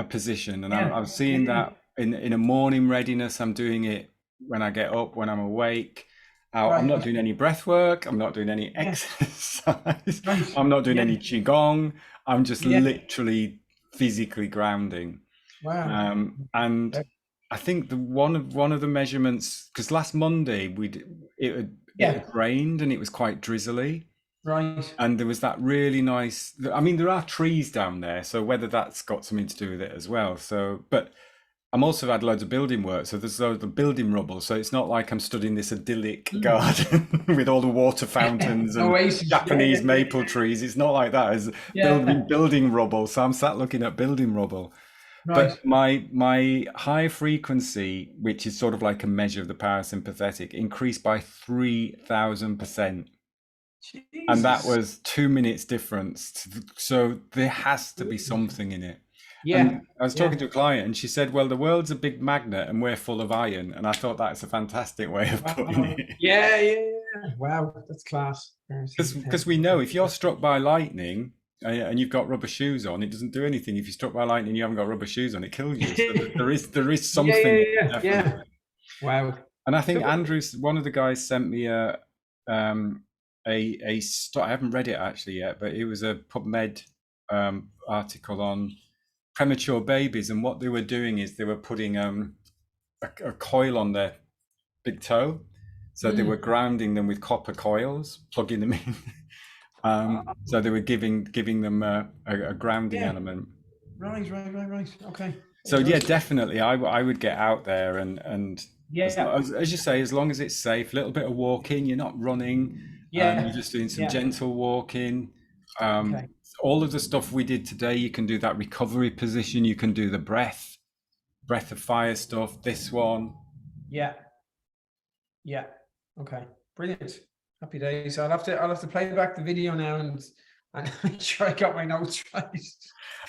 position. And Yeah. I'm seeing Yeah. that in a morning readiness. I'm doing it when I get up, when I'm awake. I'm not Right. doing any breath work. I'm not doing any Yeah. exercise. Right. I'm not doing Yeah. any qigong. I'm just Yeah. literally physically grounding. Wow. And I think one of the measurements, because last Monday it Yeah. had rained and it was quite drizzly, Right. and there was that really nice. I mean, there are trees down there, so whether that's got something to do with it as well. So, but I'm also had loads of building work, so there's loads of building rubble. So it's not like I'm stood in this idyllic Mm. garden with all the water fountains and Oasis. Japanese Yeah. maple trees. It's not like that. It's Yeah. building rubble. So I'm sat looking at building rubble. Right. But my high frequency, which is sort of like a measure of the parasympathetic, increased by 3,000%. And that Jesus. was 2 minutes difference. So there has to be something in it. Yeah. And I was talking Yeah. to a client and she said, well, the world's a big magnet and we're full of iron. And I thought that's a fantastic way of putting Wow. it. Yeah. Wow, that's class. Because we know if you're struck by lightning and you've got rubber shoes on, it doesn't do anything. If you're struck by lightning, you haven't got rubber shoes on, it kills you. So there is something, Yeah. definitely. Wow. And I think So, Andrews, one of the guys, sent me I haven't read it actually yet, but it was a PubMed article on premature babies, and what they were doing is they were putting a coil on their big toe, So they were grounding them with copper coils, plugging them in. So they were giving them a grounding Yeah. element. Right. Okay. So Very yeah, good. definitely, I would get out there and Yeah. as you say, as long as it's safe, a little bit of walking, you're not running, Yeah. you're just doing some Yeah. gentle walking. Okay. All of the stuff we did today, you can do that recovery position, you can do the breath of fire stuff, this one. Yeah. Yeah. Okay. Brilliant. Happy days. I'll have to play back the video now and make sure I got my notes right.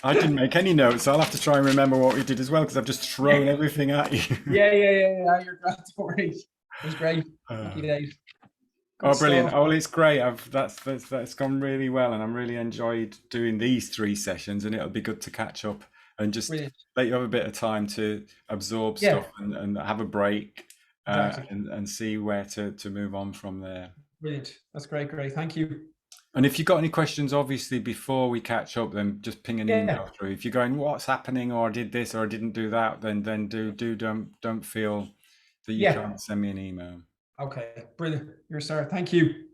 I didn't make any notes, so I'll have to try and remember what we did as well, because I've just thrown everything at you. Yeah. You're great. Don't worry. It was great. Happy days. Good Oh, brilliant. stuff. Oh, well, it's great. That's gone really well, and I'm really enjoyed doing these 3 sessions, and it'll be good to catch up and just Brilliant. let you have a bit of time to absorb Yeah. stuff and have a break, Exactly. and see where to move on from there. Brilliant. That's great. Thank you. And if you've got any questions, obviously, before we catch up, then just ping an email through. If you're going, what's happening, or I did this, or I didn't do that, then don't feel that you can't send me an email. Okay. Brilliant. You're a star. Thank you.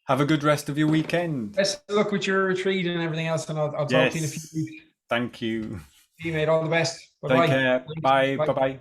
Have a good rest of your weekend. Best of luck with your retreat and everything else, and I'll talk to you in a few weeks. Thank you. See you, mate. All the best. Bye-bye. Take care. Bye. Bye-bye.